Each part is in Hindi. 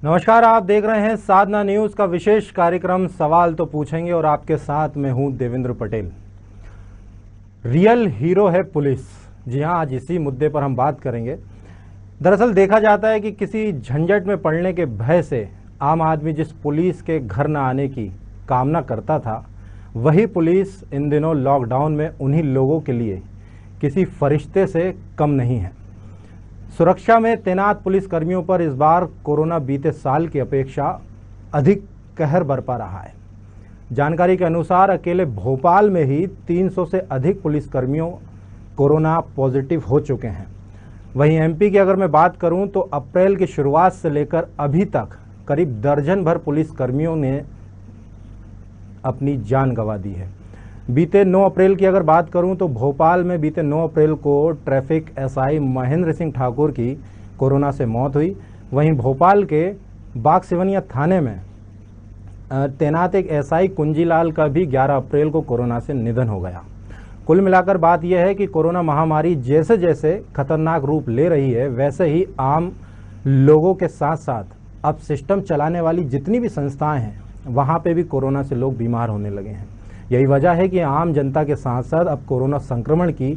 नमस्कार, आप देख रहे हैं साधना न्यूज़ का विशेष कार्यक्रम सवाल तो पूछेंगे और आपके साथ मैं हूं देवेंद्र पटेल। रियल हीरो है पुलिस। जी हां, आज इसी मुद्दे पर हम बात करेंगे। दरअसल देखा जाता है कि किसी झंझट में पड़ने के भय से आम आदमी जिस पुलिस के घर न आने की कामना करता था, वही पुलिस इन दिनों लॉकडाउन में उन्हीं लोगों के लिए किसी फरिश्ते से कम नहीं है। सुरक्षा में तैनात पुलिसकर्मियों पर इस बार कोरोना बीते साल की अपेक्षा अधिक कहर बरपा रहा है। जानकारी के अनुसार अकेले भोपाल में ही 300 से अधिक पुलिसकर्मियों कोरोना पॉजिटिव हो चुके हैं। वहीं एमपी की अगर मैं बात करूं तो अप्रैल की शुरुआत से लेकर अभी तक करीब दर्जन भर पुलिसकर्मियों ने अपनी जान गंवा दी है। बीते 9 अप्रैल की अगर बात करूं तो भोपाल में बीते 9 अप्रैल को ट्रैफिक एसआई महेंद्र सिंह ठाकुर की कोरोना से मौत हुई। वहीं भोपाल के बाग सिवनिया थाने में तैनात एक एसआई कुंजीलाल का भी 11 अप्रैल को कोरोना से निधन हो गया। कुल मिलाकर बात यह है कि कोरोना महामारी जैसे जैसे खतरनाक रूप ले रही है, वैसे ही आम लोगों के साथ साथ अब सिस्टम चलाने वाली जितनी भी संस्थाएं हैं, वहाँ पे भी कोरोना से लोग बीमार होने लगे हैं। यही वजह है कि आम जनता के साथ साथ अब कोरोना संक्रमण की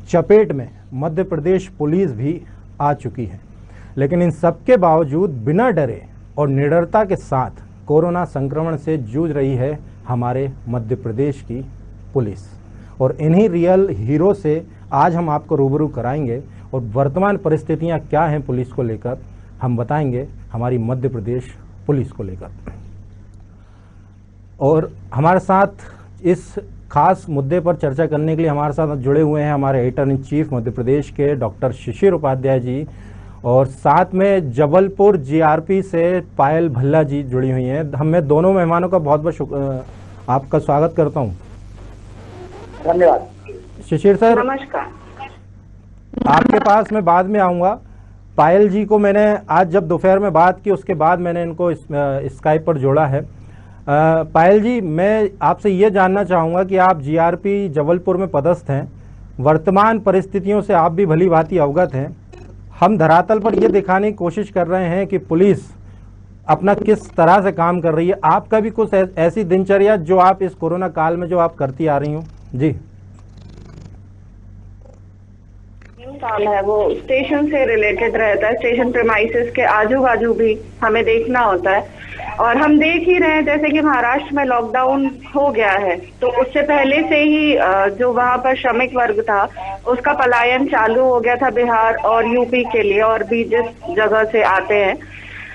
चपेट में मध्य प्रदेश पुलिस भी आ चुकी है। लेकिन इन सब के बावजूद बिना डरे और निडरता के साथ कोरोना संक्रमण से जूझ रही है हमारे मध्य प्रदेश की पुलिस। और इन्हीं रियल हीरो से आज हम आपको रूबरू कराएंगे और वर्तमान परिस्थितियां क्या हैं पुलिस को लेकर, हम बताएंगे हमारी मध्य प्रदेश पुलिस को लेकर। और हमारे साथ इस खास मुद्दे पर चर्चा करने के लिए हमारे साथ जुड़े हुए हैं हमारे editor in chief Madhya Pradesh के डॉक्टर शिशिर उपाध्याय जी, और साथ में जबलपुर जीआरपी से पायल भल्ला जी जुड़ी हुई हैं। मैं दोनों मेहमानों का बहुत बहुत आपका स्वागत करता हूं। धन्यवाद। शिशिर सर, नमस्कार। आपके पास मैं बाद में आऊँगा। पायल जी को मैंने आज जब दोपहर में बात की, उसके बाद मैंने इनको स्काइप पर जोड़ा है। पायल जी, मैं आपसे ये जानना चाहूँगा कि आप जीआरपी जबलपुर में पदस्थ हैं, वर्तमान परिस्थितियों से आप भी भली भांति अवगत हैं। हम धरातल पर ये दिखाने की कोशिश कर रहे हैं कि पुलिस अपना किस तरह से काम कर रही है। आपका भी कुछ ऐसी दिनचर्या जो आप इस कोरोना काल में जो आप करती आ रही हो? जी। काम है वो स्टेशन से रिलेटेड रहता है। स्टेशन प्रेमाइसेस के आजू बाजू भी हमें देखना होता है, और हम देख ही रहे हैं जैसे कि महाराष्ट्र में लॉकडाउन हो गया है, तो उससे पहले से ही जो वहां पर श्रमिक वर्ग था उसका पलायन चालू हो गया था बिहार और यूपी के लिए, और भी जिस जगह से आते हैं।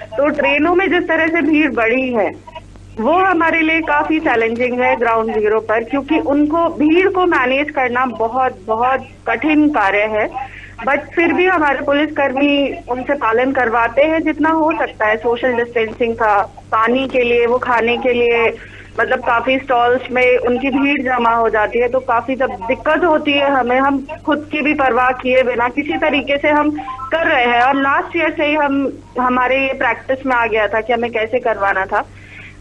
तो ट्रेनों में जिस तरह से भीड़ बढ़ी है वो हमारे लिए काफी चैलेंजिंग है ग्राउंड जीरो पर, क्योंकि उनको भीड़ को मैनेज करना बहुत बहुत कठिन कार्य है। बट फिर भी हमारे पुलिसकर्मी उनसे पालन करवाते हैं जितना हो सकता है। सोशल डिस्टेंसिंग का, पानी के लिए, वो खाने के लिए, मतलब काफी स्टॉल्स में उनकी भीड़ जमा हो जाती है, तो काफी जब दिक्कत होती है हमें, हम खुद की भी परवाह किए बिना किसी तरीके से हम कर रहे हैं। और लास्ट ईयर से ही हमारे ये प्रैक्टिस में आ गया था कि हमें कैसे करवाना था।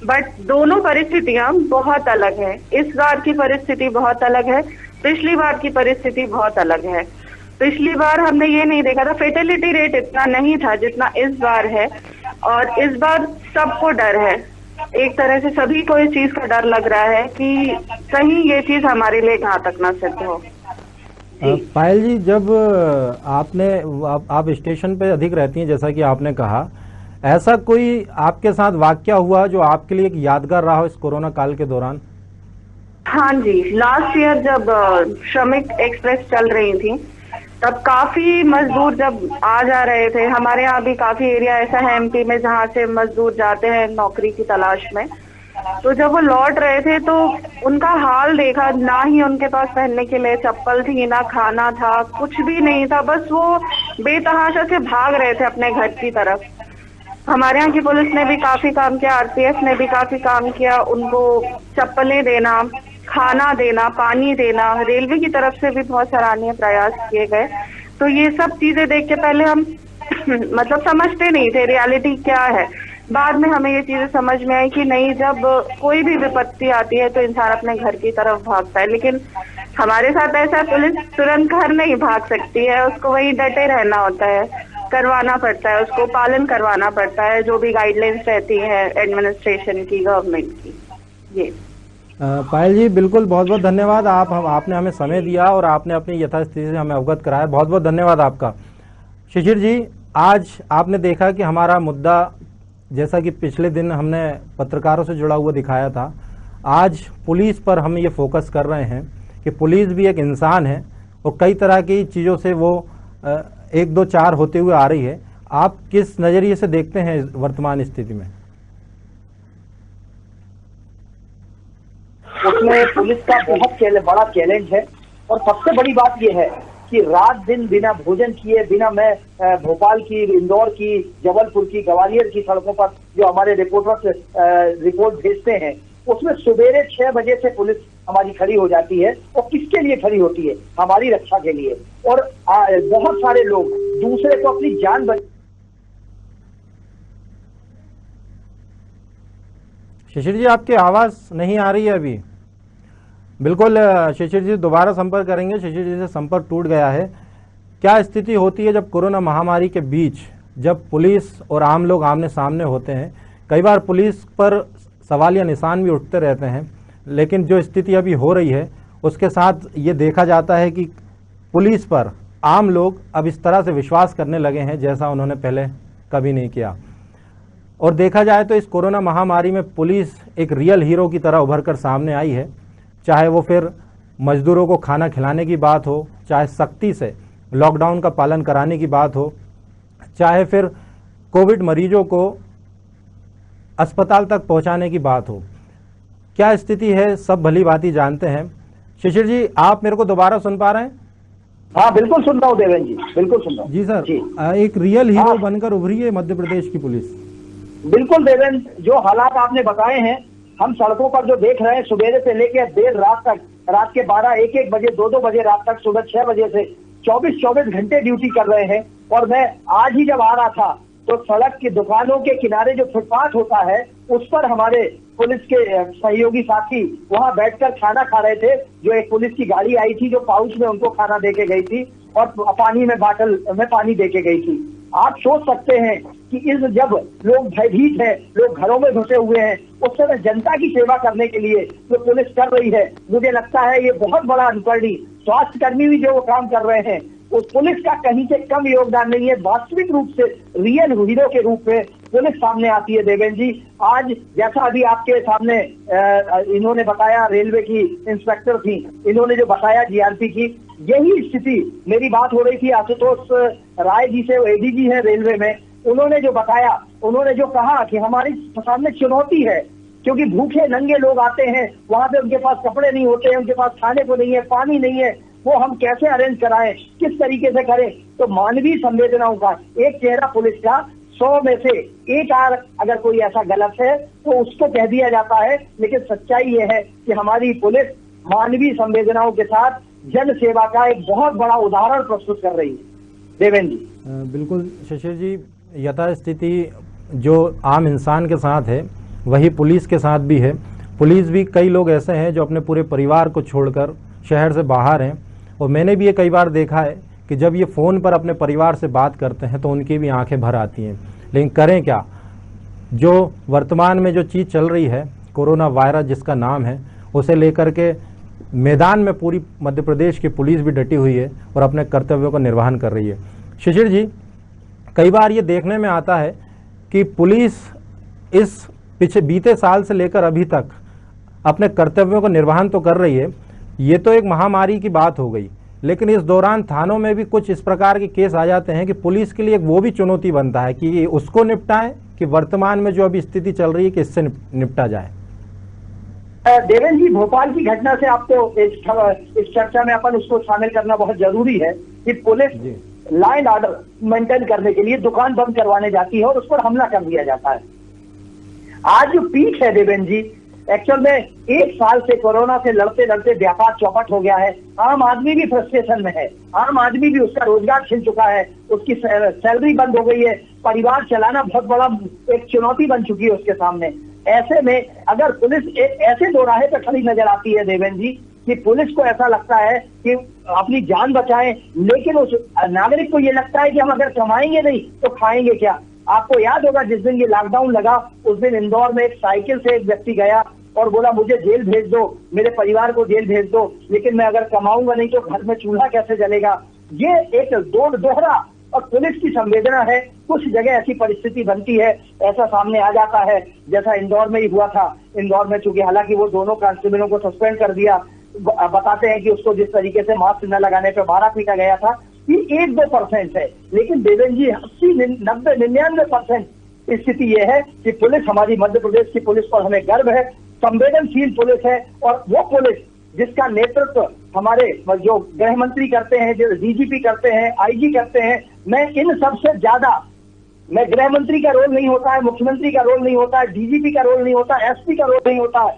बट दोनों परिस्थितियां बहुत अलग है। इस बार की परिस्थिति बहुत अलग है, पिछली बार की परिस्थिति बहुत अलग है। पिछली बार हमने ये नहीं देखा था, फेटेलिटी रेट इतना नहीं था जितना इस बार है, और इस बार सबको डर है। एक तरह से सभी को इस चीज का डर लग रहा है कि कहीं ये चीज हमारे लिए घातक ना सिद्ध हो। पायल जी, जब आप स्टेशन पे अधिक रहती हैं, जैसा कि आपने कहा, ऐसा कोई आपके साथ वाकया हुआ जो आपके लिए एक यादगार रहा हो इस कोरोना काल के दौरान? हाँ जी, लास्ट ईयर जब श्रमिक एक्सप्रेस चल रही थी तब काफी मजदूर जब आ जा रहे थे, हमारे यहाँ भी काफी एरिया ऐसा है एमपी में जहाँ से मजदूर जाते हैं नौकरी की तलाश में, तो जब वो लौट रहे थे तो उनका हाल देखा, ना ही उनके पास पहनने के लिए चप्पल थी, ना खाना था, कुछ भी नहीं था, बस वो बेतहाशा से भाग रहे थे अपने घर की तरफ। हमारे यहाँ की पुलिस ने भी काफी काम किया, आरपीएफ ने भी काफी काम किया, उनको चप्पलें देना, खाना देना, पानी देना, रेलवे की तरफ से भी बहुत सराहनीय प्रयास किए गए। तो ये सब चीजें देख के पहले हम मतलब समझते नहीं थे रियलिटी क्या है। बाद में हमें ये चीजें समझ में आई कि नहीं, जब कोई भी विपत्ति आती है तो इंसान अपने घर की तरफ भागता है, लेकिन हमारे साथ ऐसा पुलिस तुरंत घर नहीं भाग सकती है, उसको वही डटे रहना होता है। करवाना पड़ता है, उसको पालन करवाना पड़ता है, जो भी गाइडलाइंस रहती है एडमिनिस्ट्रेशन की, गवर्नमेंट की। ये पायल जी, बिल्कुल, बहुत बहुत धन्यवाद। आपने हमें समय दिया और आपने अपनी यथास्थिति से हमें अवगत कराया। बहुत बहुत धन्यवाद आपका। शिशिर जी, आज आपने देखा कि हमारा मुद्दा, जैसा कि पिछले दिन हमने पत्रकारों से जुड़ा हुआ दिखाया था, आज पुलिस पर हम ये फोकस कर रहे हैं कि पुलिस भी एक इंसान है और कई तरह की चीज़ों से वो एक दो चार होते हुए आ रही है। आप किस नज़रिए से देखते हैं वर्तमान स्थिति में? उसमें पुलिस का बहुत बड़ा चैलेंज है और सबसे बड़ी बात यह है कि रात दिन बिना भोजन किए, बिना मैं भोपाल की, इंदौर की, जबलपुर की, ग्वालियर की सड़कों पर जो हमारे रिपोर्टर्स रिपोर्ट भेजते हैं, उसमें सवेरे 6 बजे से पुलिस हमारी खड़ी हो जाती है। और किसके लिए खड़ी होती है? हमारी रक्षा के लिए। और बहुत सारे लोग दूसरे को अपनी जान शिशिर जी, आपकी आवाज़ नहीं आ रही है अभी। बिल्कुल, शिशिर जी दोबारा संपर्क करेंगे। शिशिर जी से संपर्क टूट गया है। क्या स्थिति होती है जब कोरोना महामारी के बीच, जब पुलिस और आम लोग आमने सामने होते हैं? कई बार पुलिस पर सवालिया निशान भी उठते रहते हैं, लेकिन जो स्थिति अभी हो रही है उसके साथ ये देखा जाता है कि पुलिस पर आम लोग अब इस तरह से विश्वास करने लगे हैं जैसा उन्होंने पहले कभी नहीं किया। और देखा जाए तो इस कोरोना महामारी में पुलिस एक रियल हीरो की तरह उभर कर सामने आई है। चाहे वो फिर मजदूरों को खाना खिलाने की बात हो, चाहे सख्ती से लॉकडाउन का पालन कराने की बात हो, चाहे फिर कोविड मरीजों को अस्पताल तक पहुंचाने की बात हो। क्या स्थिति है, सब भली भांति जानते हैं। शिशिर जी, आप मेरे को दोबारा सुन पा रहे हैं? हाँ, बिल्कुल सुन रहा हूँ देवेंद्र जी, बिल्कुल सुन रहा हूँ जी सर। एक रियल हीरो बनकर उभरी है मध्य प्रदेश की पुलिस। बिल्कुल देवेंद्र, जो हालात आपने बताए हैं, हम सड़कों पर जो देख रहे हैं, सुबह से लेकर देर रात तक, रात के 12, 1 बजे, 2 बजे रात तक, सुबह 6 बजे से 24 घंटे ड्यूटी कर रहे हैं। और मैं आज ही जब आ रहा था तो सड़क की दुकानों के किनारे जो फुटपाथ होता है, उस पर हमारे पुलिस के सहयोगी साथी वहां बैठकर खाना खा रहे थे। जो एक पुलिस की गाड़ी आई थी जो पाउच में उनको खाना दे के गई थी और पानी में बाटल में पानी दे के गई थी। आप सोच सकते हैं कि जब लोग भयभीत हैं, लोग घरों में घुसे हुए हैं, उस समय जनता की सेवा करने के लिए जो पुलिस कर रही है, मुझे लगता है ये बहुत बड़ा अनुकरणीय। स्वास्थ्य कर्मी भी जो वो काम कर रहे हैं, उस पुलिस का कहीं से कम योगदान नहीं है। वास्तविक रूप से रियल हीरो के रूप में पुलिस सामने आती है देवेंद्र जी। आज जैसा अभी आपके सामने इन्होंने बताया, रेलवे की इंस्पेक्टर थी, इन्होंने जो बताया जीआरपी की, यही स्थिति मेरी बात हो रही थी आशुतोष राय जी से, एडीजी है रेलवे में। उन्होंने जो बताया, उन्होंने जो कहा कि हमारी सामने चुनौती है, क्योंकि भूखे नंगे लोग आते हैं, वहां पे उनके पास कपड़े नहीं होते हैं, उनके पास खाने को नहीं है, पानी नहीं है, वो हम कैसे अरेंज कराएं, किस तरीके से करें। तो मानवीय संवेदनाओं का एक चेहरा पुलिस का, 100 में से एक अगर कोई ऐसा गलत है तो उसको कह दिया जाता है। लेकिन सच्चाई ये है कि हमारी पुलिस मानवीय संवेदनाओं के साथ जन सेवा का एक बहुत बड़ा उदाहरण प्रस्तुत कर रही है देवेंद्र जी। बिल्कुल शिशिर जी, यथास्थिति जो आम इंसान के साथ है वही पुलिस के साथ भी है। पुलिस भी, कई लोग ऐसे हैं जो अपने पूरे परिवार को छोड़कर शहर से बाहर हैं, और मैंने भी ये कई बार देखा है कि जब ये फ़ोन पर अपने परिवार से बात करते हैं तो उनकी भी आंखें भर आती हैं। लेकिन करें क्या, जो वर्तमान में जो चीज़ चल रही है, कोरोना वायरस जिसका नाम है, उसे लेकर के मैदान में पूरी मध्य प्रदेश की पुलिस भी डटी हुई है और अपने कर्तव्यों का निर्वहन कर रही है। शिशिर जी, कई बार ये देखने में आता है कि पुलिस इस बीते साल से लेकर अभी तक अपने कर्तव्यों का निर्वहन तो कर रही है। ये तो एक महामारी की बात हो गई, लेकिन इस दौरान थानों में भी कुछ इस प्रकार के केस आ जाते हैं कि पुलिस के लिए वो भी चुनौती बनता है कि उसको निपटाएं कि वर्तमान में जो अभी स्थिति चल रही है कि इससे निपटा जाए। देवेंद्र जी, भोपाल की घटना से आपको इस चर्चा में अपन उसको शामिल करना बहुत जरूरी है कि police law and order maintain करने के लिए दुकान बंद करवाने जाती है और उस पर हमला कर दिया जाता है। आज जो पीक है देवेंद्र जी, एक्चुअल में 1 साल से कोरोना से लड़ते लड़ते व्यापार चौपट हो गया है। आम आदमी भी फ्रस्ट्रेशन में है, आम आदमी भी, उसका रोजगार छिन चुका है, उसकी सैलरी बंद हो गई है, परिवार चलाना बहुत बड़ा एक चुनौती बन चुकी है उसके सामने। ऐसे में अगर पुलिस ऐसे दोराहे पर खड़ी नजर आती है देवेंद्र जी कि पुलिस को ऐसा लगता है कि अपनी जान बचाएं, लेकिन उस नागरिक को ये लगता है कि हम अगर कमाएंगे नहीं तो खाएंगे क्या। आपको याद होगा जिस दिन ये लॉकडाउन लगा उस दिन इंदौर में एक साइकिल से एक व्यक्ति गया और बोला मुझे जेल भेज दो, मेरे परिवार को जेल भेज दो, लेकिन मैं अगर कमाऊंगा नहीं तो घर में चूल्हा कैसे जलेगा। ये एक दोहरा और पुलिस की संवेदना है। कुछ जगह ऐसी परिस्थिति बनती है, ऐसा सामने आ जाता है, जैसा इंदौर में ही हुआ था। इंदौर में चूंकि हालांकि वो दोनों कांस्टेबलों को सस्पेंड कर दिया, बताते हैं कि उसको जिस तरीके से मास्क न लगाने पर मारा पीटा गया था, ये 1-2% है। लेकिन देवेंद्र जी 80-90-99% स्थिति ये है कि पुलिस, हमारी मध्य प्रदेश की पुलिस पर हमें गर्व है, संवेदनशील पुलिस है। और वो पुलिस जिसका नेतृत्व हमारे जो गृह मंत्री करते हैं, जो डीजीपी करते हैं, आईजी करते हैं, मैं इन सबसे ज्यादा, मैं गृह मंत्री का रोल नहीं होता है, मुख्यमंत्री का रोल नहीं होता है, डीजीपी का रोल नहीं होता है, एसपी का रोल नहीं होता है,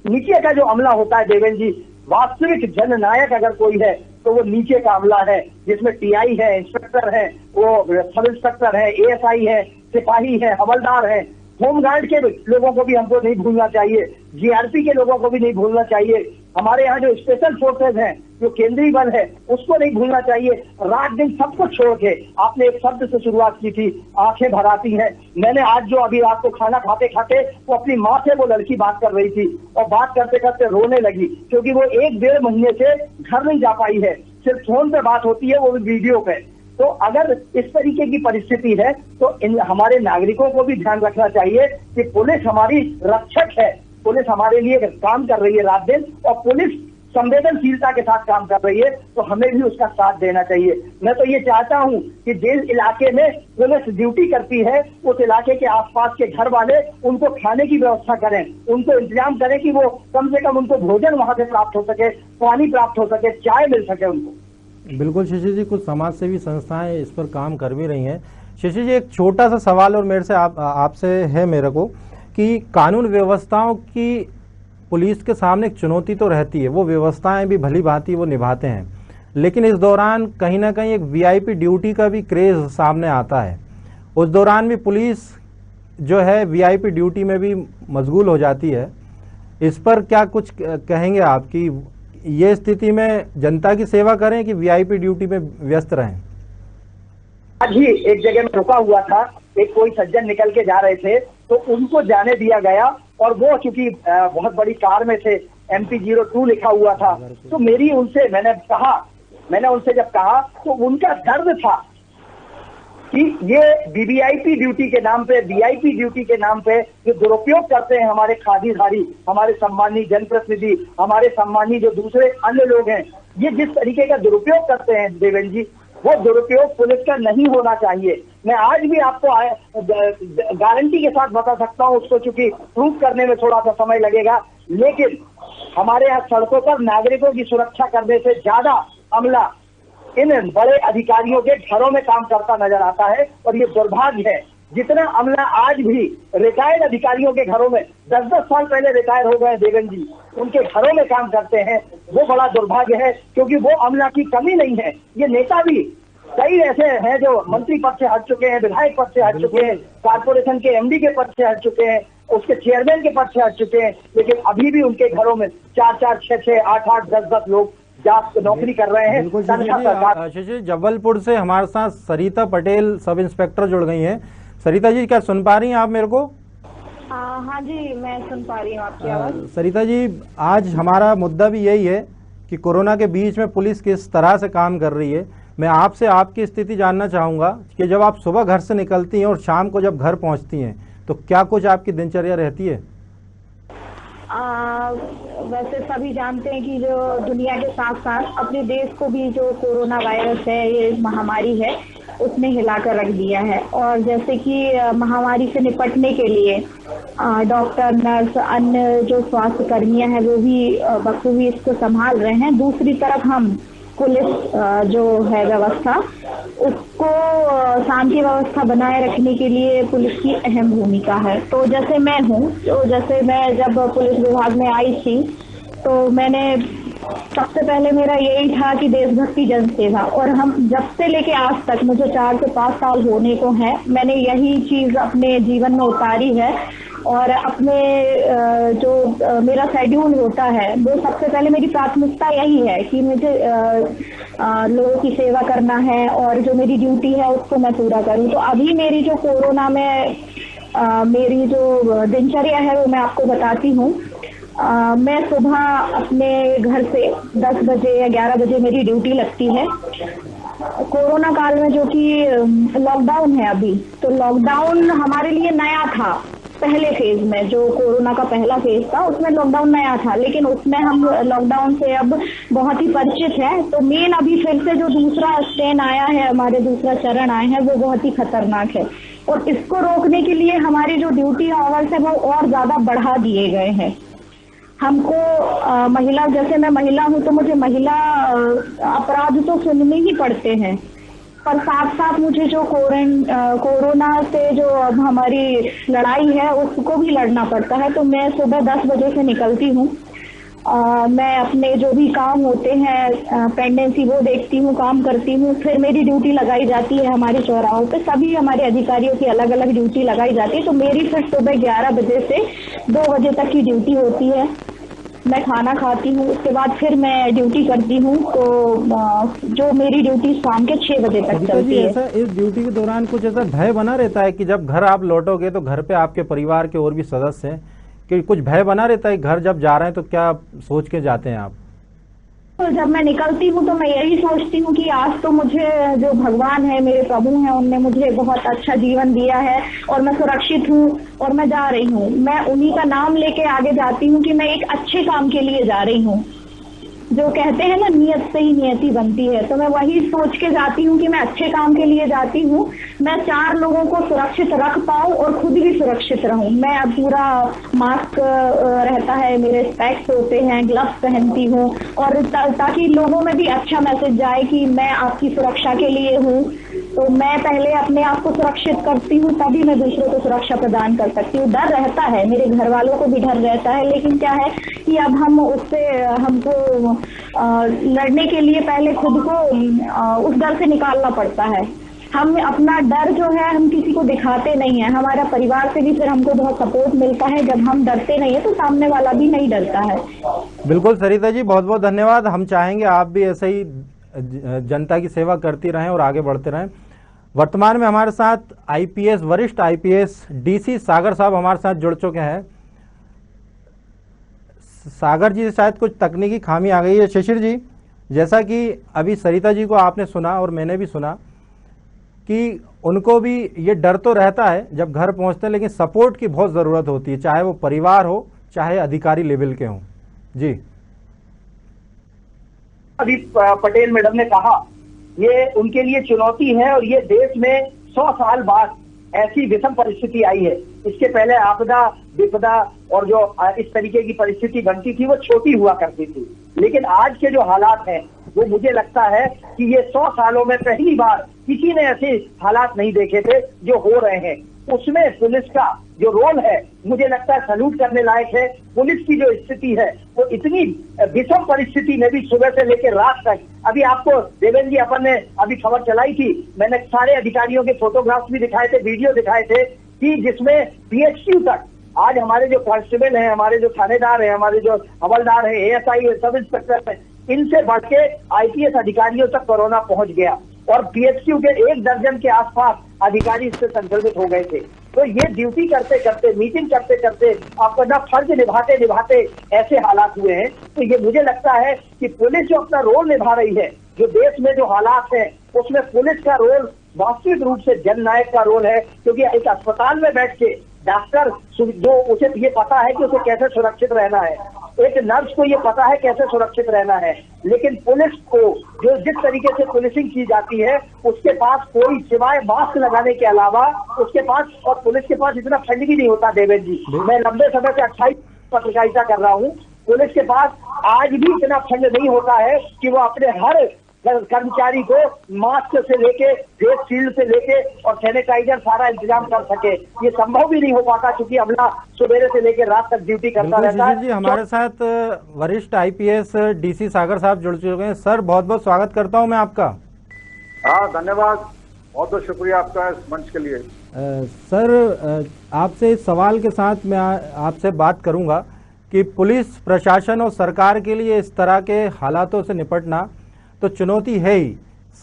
नीचे का जो अमला होता है देवेंद्र जी, वास्तविक जननायक अगर कोई है तो वो नीचे का अमला है, जिसमें टीआई है, इंस्पेक्टर है, वो सब इंस्पेक्टर है, एएसआई है, सिपाही है, हवलदार है, होमगार्ड के लोगों को भी हमको नहीं भूलना चाहिए, जीआरपी के लोगों को भी नहीं भूलना चाहिए, हमारे यहाँ जो स्पेशल फोर्सेज हैं, जो केंद्रीय बल है, उसको नहीं भूलना चाहिए। रात दिन सब कुछ छोड़ के आपने एक शब्द से शुरुआत की थी, आंखें भर आती हैं। मैंने आज जो अभी रात को खाना खाते खाते वो अपनी माँ से वो लड़की बात कर रही थी और बात करते करते रोने लगी, क्योंकि वो 1-1.5 महीने से घर नहीं जा पाई है, सिर्फ फोन पे बात होती है, वो भी वीडियो पे। तो अगर इस तरीके की परिस्थिति है तो हमारे नागरिकों को भी ध्यान रखना चाहिए कि पुलिस हमारी रक्षक है, पुलिस हमारे लिए काम कर रही है रात दिन, और पुलिस संवेदनशीलता के साथ काम कर रही है, तो हमें भी उसका साथ देना चाहिए। मैं तो ये चाहता हूं कि जिस इलाके में पुलिस ड्यूटी करती है, उस इलाके के आसपास के घर वाले उनको खाने की व्यवस्था करें, उनको इंतजाम करें कि वो कम से कम उनको भोजन वहां से प्राप्त हो सके, पानी प्राप्त हो सके, चाय मिल सके उनको। बिल्कुल शशि जी, कुछ समाज सेवी संस्थाएं इस पर काम कर भी रही हैं। शशि जी, एक छोटा सा सवाल और मेरे से आपसे है मेरे को कि कानून व्यवस्थाओं की पुलिस के सामने एक चुनौती तो रहती है, वो व्यवस्थाएं भी भली भांति वो निभाते हैं, लेकिन इस दौरान कहीं ना कहीं एक वीआईपी ड्यूटी का भी क्रेज सामने आता है। उस दौरान भी पुलिस जो है वीआईपी ड्यूटी में भी मशगूल हो जाती है। इस पर क्या कुछ कहेंगे आप कि ये स्थिति में जनता की सेवा करें कि वीआईपी ड्यूटी में व्यस्त रहें? आज ही एक जगह में रुका हुआ था, एक कोई सज्जन निकल के जा रहे थे तो उनको जाने दिया गया, और वो चूंकि बहुत बड़ी कार में थे, MP02 लिखा हुआ था, तो मैंने उनसे जब कहा तो उनका दर्द था कि ये वीवीआईपी ड्यूटी के नाम पे, वीआईपी ड्यूटी के नाम पे जो दुरुपयोग करते हैं हमारे खादीधारी, हमारे सम्मानी जनप्रतिनिधि, हमारे सम्मानी जो दूसरे अन्य लोग हैं, ये जिस तरीके का दुरुपयोग करते हैं देवेंद्र जी, वो दुरुपयोग पुलिस का नहीं होना चाहिए। मैं आज भी आपको गारंटी के साथ बता सकता हूं, उसको चूंकि प्रूव करने में थोड़ा सा समय लगेगा, लेकिन हमारे यहाँ सड़कों पर नागरिकों की सुरक्षा करने से ज्यादा अमला इन बड़े अधिकारियों के घरों में काम करता नजर आता है, और ये दुर्भाग्य है। जितना अमला आज भी रिटायर्ड अधिकारियों के घरों में 10-10 साल पहले रिटायर हो गए देवेंद्र जी, उनके घरों में काम करते हैं, वो बड़ा दुर्भाग्य है, क्योंकि वो अमला की कमी नहीं है। ये नेता भी कई ऐसे हैं जो मंत्री पद से हट चुके हैं, विधायक पद से हट चुके हैं, कारपोरेशन के MD के पद से हट चुके हैं, उसके चेयरमैन के पद से हट चुके हैं, लेकिन अभी भी उनके घरों में 4-4, 6-6, 8-8, 10-10 लोग नौकरी कर रहे हैं। बिल्कुल शशि, जबलपुर से हमारे साथ सरिता पटेल सब इंस्पेक्टर जुड़ गई हैं। सरिता जी, क्या सुन पा रही हैं आप मेरे को? हाँ जी, मैं सुन पा रही हूँ आपकी आवाज। सरिता जी, आज हमारा मुद्दा भी यही है कि कोरोना के बीच में पुलिस किस तरह से काम कर रही है। मैं आपसे आपकी स्थिति जानना चाहूँगा कि जब आप सुबह घर से निकलती हैं और शाम को जब घर पहुँचती हैं तो क्या कुछ आपकी दिनचर्या रहती है? वैसे सभी जानते हैं कि जो दुनिया के साथ साथ अपने देश को भी जो कोरोना वायरस है, ये महामारी है, उसने हिलाकर रख दिया है। और जैसे कि महामारी से निपटने के लिए डॉक्टर, नर्स, अन्य जो स्वास्थ्य कर्मियां हैं वो भी बखूबी इसको संभाल रहे हैं। दूसरी तरफ हम पुलिस जो है व्यवस्था, उसको शांति व्यवस्था बनाए रखने के लिए पुलिस की अहम भूमिका है। तो जैसे मैं हूँ, तो जैसे मैं जब पुलिस विभाग में आई थी तो मैंने सबसे पहले मेरा यही था कि देशभक्ति जन सेवा, और हम जब से लेके आज तक, मुझे 4 से 5 साल होने को है, मैंने यही चीज अपने जीवन में उतारी है और अपने जो मेरा शेड्यूल होता है वो सबसे पहले मेरी प्राथमिकता यही है कि मुझे लोगों की सेवा करना है और जो मेरी ड्यूटी है उसको मैं पूरा करूं। तो अभी मेरी जो कोरोना में मेरी जो दिनचर्या है वो मैं आपको बताती हूँ। मैं सुबह अपने घर से 10 बजे या 11 बजे मेरी ड्यूटी लगती है। कोरोना काल में जो कि लॉकडाउन है अभी, तो लॉकडाउन हमारे लिए नया था। पहले फेज में जो कोरोना का पहला फेज था उसमें लॉकडाउन नया था, लेकिन उसमें हम लॉकडाउन से अब बहुत ही परिचित हैं। तो मेन अभी फिर से जो दूसरा स्ट्रेन आया है, हमारे दूसरा चरण आए हैं, वो बहुत ही खतरनाक है। और इसको रोकने के लिए हमारी जो ड्यूटी आवर्स है वो और ज्यादा बढ़ा दिए गए हैं। हमको महिला, जैसे मैं महिला हूँ तो मुझे महिला अपराध तो सुनने ही पड़ते हैं, पर साथ साथ मुझे जो कोरोना से जो अब हमारी लड़ाई है उसको भी लड़ना पड़ता है। तो मैं सुबह 10 बजे से निकलती हूँ। मैं अपने जो भी काम होते हैं पेंडेंसी वो देखती हूँ, काम करती हूँ। फिर मेरी ड्यूटी लगाई जाती है हमारे चौराहों पे, सभी हमारे अधिकारियों की अलग अलग ड्यूटी लगाई जाती है। तो मेरी फिर सुबह 11 बजे से 2 बजे तक की ड्यूटी होती है। मैं खाना खाती हूँ, उसके बाद फिर मैं ड्यूटी करती हूँ। तो जो मेरी ड्यूटी शाम के 6 बजे तक चलती है। ऐसा इस ड्यूटी के दौरान कुछ ऐसा भय बना रहता है कि जब घर आप लौटोगे तो घर पे आपके परिवार के और भी सदस्य हैं, कि कुछ भय बना रहता है घर जब जा रहे हैं तो क्या सोच के जाते हैं आप? तो जब मैं निकलती हूँ तो मैं यही सोचती हूँ कि आज तो मुझे जो भगवान है, मेरे प्रभु हैं, उनने मुझे बहुत अच्छा जीवन दिया है और मैं सुरक्षित हूँ और मैं जा रही हूँ। मैं उन्हीं का नाम लेके आगे जाती हूँ कि मैं एक अच्छे काम के लिए जा रही हूँ। जो कहते हैं ना, नियत से ही नियति बनती है। तो मैं वही सोच के जाती हूँ कि मैं अच्छे काम के लिए जाती हूँ। मैं 4 लोगों को सुरक्षित रख पाऊँ और खुद भी सुरक्षित रहूँ। मैं अब पूरा मास्क रहता है, मेरे स्पेक्स होते हैं, ग्लव्स पहनती हूँ, और ताकि लोगों में भी अच्छा मैसेज जाए कि मैं आपकी सुरक्षा के लिए हूँ। तो मैं पहले अपने आप को सुरक्षित करती हूँ, तभी मैं दूसरों को सुरक्षा प्रदान कर सकती हूँ। डर रहता है, मेरे घर वालों को भी डर रहता है, लेकिन क्या है कि अब हम उससे हमको लड़ने के लिए पहले खुद को उस डर से निकालना पड़ता है। हम अपना डर जो है हम किसी को दिखाते नहीं है। हमारा परिवार से भी फिर हमको बहुत सपोर्ट मिलता है। जब हम डरते नहीं है तो सामने वाला भी नहीं डरता है। बिल्कुल सरिता जी, बहुत बहुत धन्यवाद। हम चाहेंगे आप भी ऐसे ही जनता की सेवा करती रहें और आगे बढ़ते रहें। वर्तमान में हमारे साथ आईपीएस, वरिष्ठ आईपीएस डीसी सागर साहब हमारे साथ जुड़ चुके हैं। सागर जी, शायद कुछ तकनीकी खामी आ गई है। शिशिर जी, जैसा कि अभी सरिता जी को आपने सुना और मैंने भी सुना कि उनको भी ये डर तो रहता है जब घर पहुंचते हैं, लेकिन सपोर्ट की बहुत ज़रूरत होती है, चाहे वो परिवार हो चाहे अधिकारी लेवल के हों। जी, अभी पटेल मैडम ने कहा, ये उनके लिए चुनौती है और ये देश में 100 साल बाद ऐसी विषम परिस्थिति आई है। इसके पहले आपदा विपदा और जो इस तरीके की परिस्थिति बनती थी वो छोटी हुआ करती थी, लेकिन आज के जो हालात हैं वो मुझे लगता है कि ये 100 सालों में पहली बार किसी ने ऐसे हालात नहीं देखे थे जो हो रहे हैं। उसमें पुलिस का जो रोल है मुझे लगता है सैल्यूट करने लायक है। पुलिस की जो स्थिति है वो इतनी विषम परिस्थिति में भी सुबह से लेकर रात तक, अभी आपको देवेंद्र जी अपन ने अभी खबर चलाई थी, मैंने सारे अधिकारियों के फोटोग्राफ्स भी दिखाए थे, वीडियो दिखाए थे, कि जिसमें पीएचक्यू तक आज हमारे जो कांस्टेबल हैं, हमारे जो थानेदार हैं, हमारे जो हवलदार हैं, एएसआई है, सब इंस्पेक्टर हैं, इनसे बढ़ के आईपीएस अधिकारियों तक कोरोना पहुंच गया और पीएचक्यू के 1 दर्जन के आसपास अधिकारी इससे संक्रमित हो गए थे। तो ये ड्यूटी करते करते, मीटिंग करते करते, अपना फर्ज निभाते निभाते ऐसे हालात हुए हैं। तो ये मुझे लगता है कि पुलिस जो अपना रोल निभा रही है, जो देश में जो हालात है उसमें पुलिस का रोल वास्तविक रूप से जननायक का रोल है। क्योंकि एक अस्पताल में बैठ के डॉक्टर जो उसे ये पता है कि उसे कैसे सुरक्षित रहना है, एक नर्स को ये पता है कैसे सुरक्षित रहना है, लेकिन पुलिस को जो जिस तरीके से पुलिसिंग की जाती है उसके पास कोई सिवाय मास्क लगाने के अलावा उसके पास, और पुलिस के पास इतना फंड भी नहीं होता। देवेंद्र जी, मैं लंबे समय से 28 पत्रकारिता कर रहा हूँ, पुलिस के पास आज भी इतना फंड नहीं होता है कि वो अपने हर कर्मचारी को मास्क से लेके, फेस शील्ड से लेके और सैनिटाइजर सारा इंतजाम कर सके। ये संभव भी नहीं हो पाता क्योंकि अमला सुबह से लेकर रात तक ड्यूटी करता रहता है। जी, हमारे साथ वरिष्ठ आईपीएस डीसी सागर साहब जुड़ चुके हैं। सर, बहुत बहुत स्वागत करता हूं मैं आपका। हाँ, धन्यवाद, बहुत बहुत शुक्रिया आपका इस मंच के लिए। सर, आपसे इस सवाल के साथ मैं आपसे बात करूंगा कि पुलिस प्रशासन और सरकार के लिए इस तरह के हालातों से निपटना तो चुनौती है ही,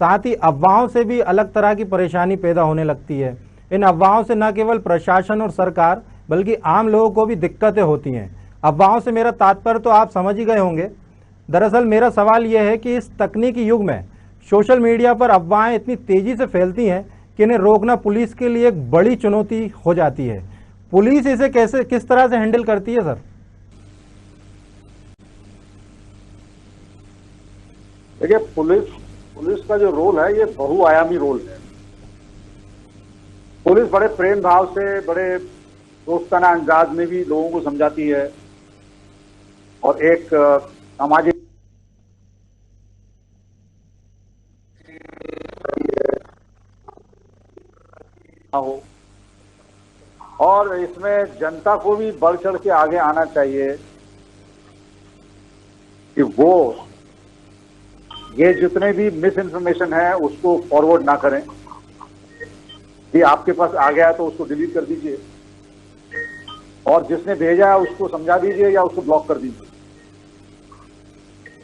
साथ ही अफवाहों से भी अलग तरह की परेशानी पैदा होने लगती है। इन अफवाहों से न केवल प्रशासन और सरकार बल्कि आम लोगों को भी दिक्कतें होती हैं। अफवाहों से मेरा तात्पर्य तो आप समझ ही गए होंगे। दरअसल मेरा सवाल यह है कि इस तकनीकी युग में सोशल मीडिया पर अफवाहें इतनी तेजी से फैलती हैं कि इन्हें रोकना पुलिस के लिए एक बड़ी चुनौती हो जाती है। पुलिस इसे किस तरह से हैंडल करती है सर? देखिए, पुलिस का जो रोल है ये बहुआयामी रोल है। पुलिस बड़े प्रेम भाव से, बड़े दोस्ताना अंदाज में भी लोगों को समझाती है और एक सामाजिक हो, और इसमें जनता को भी बढ़ चढ़ के आगे आना चाहिए कि वो ये जितने भी मिस इन्फॉर्मेशन है उसको फॉरवर्ड ना करें। कि आपके पास आ गया तो उसको डिलीट कर दीजिए, और जिसने भेजा है उसको समझा दीजिए या उसको ब्लॉक कर दीजिए।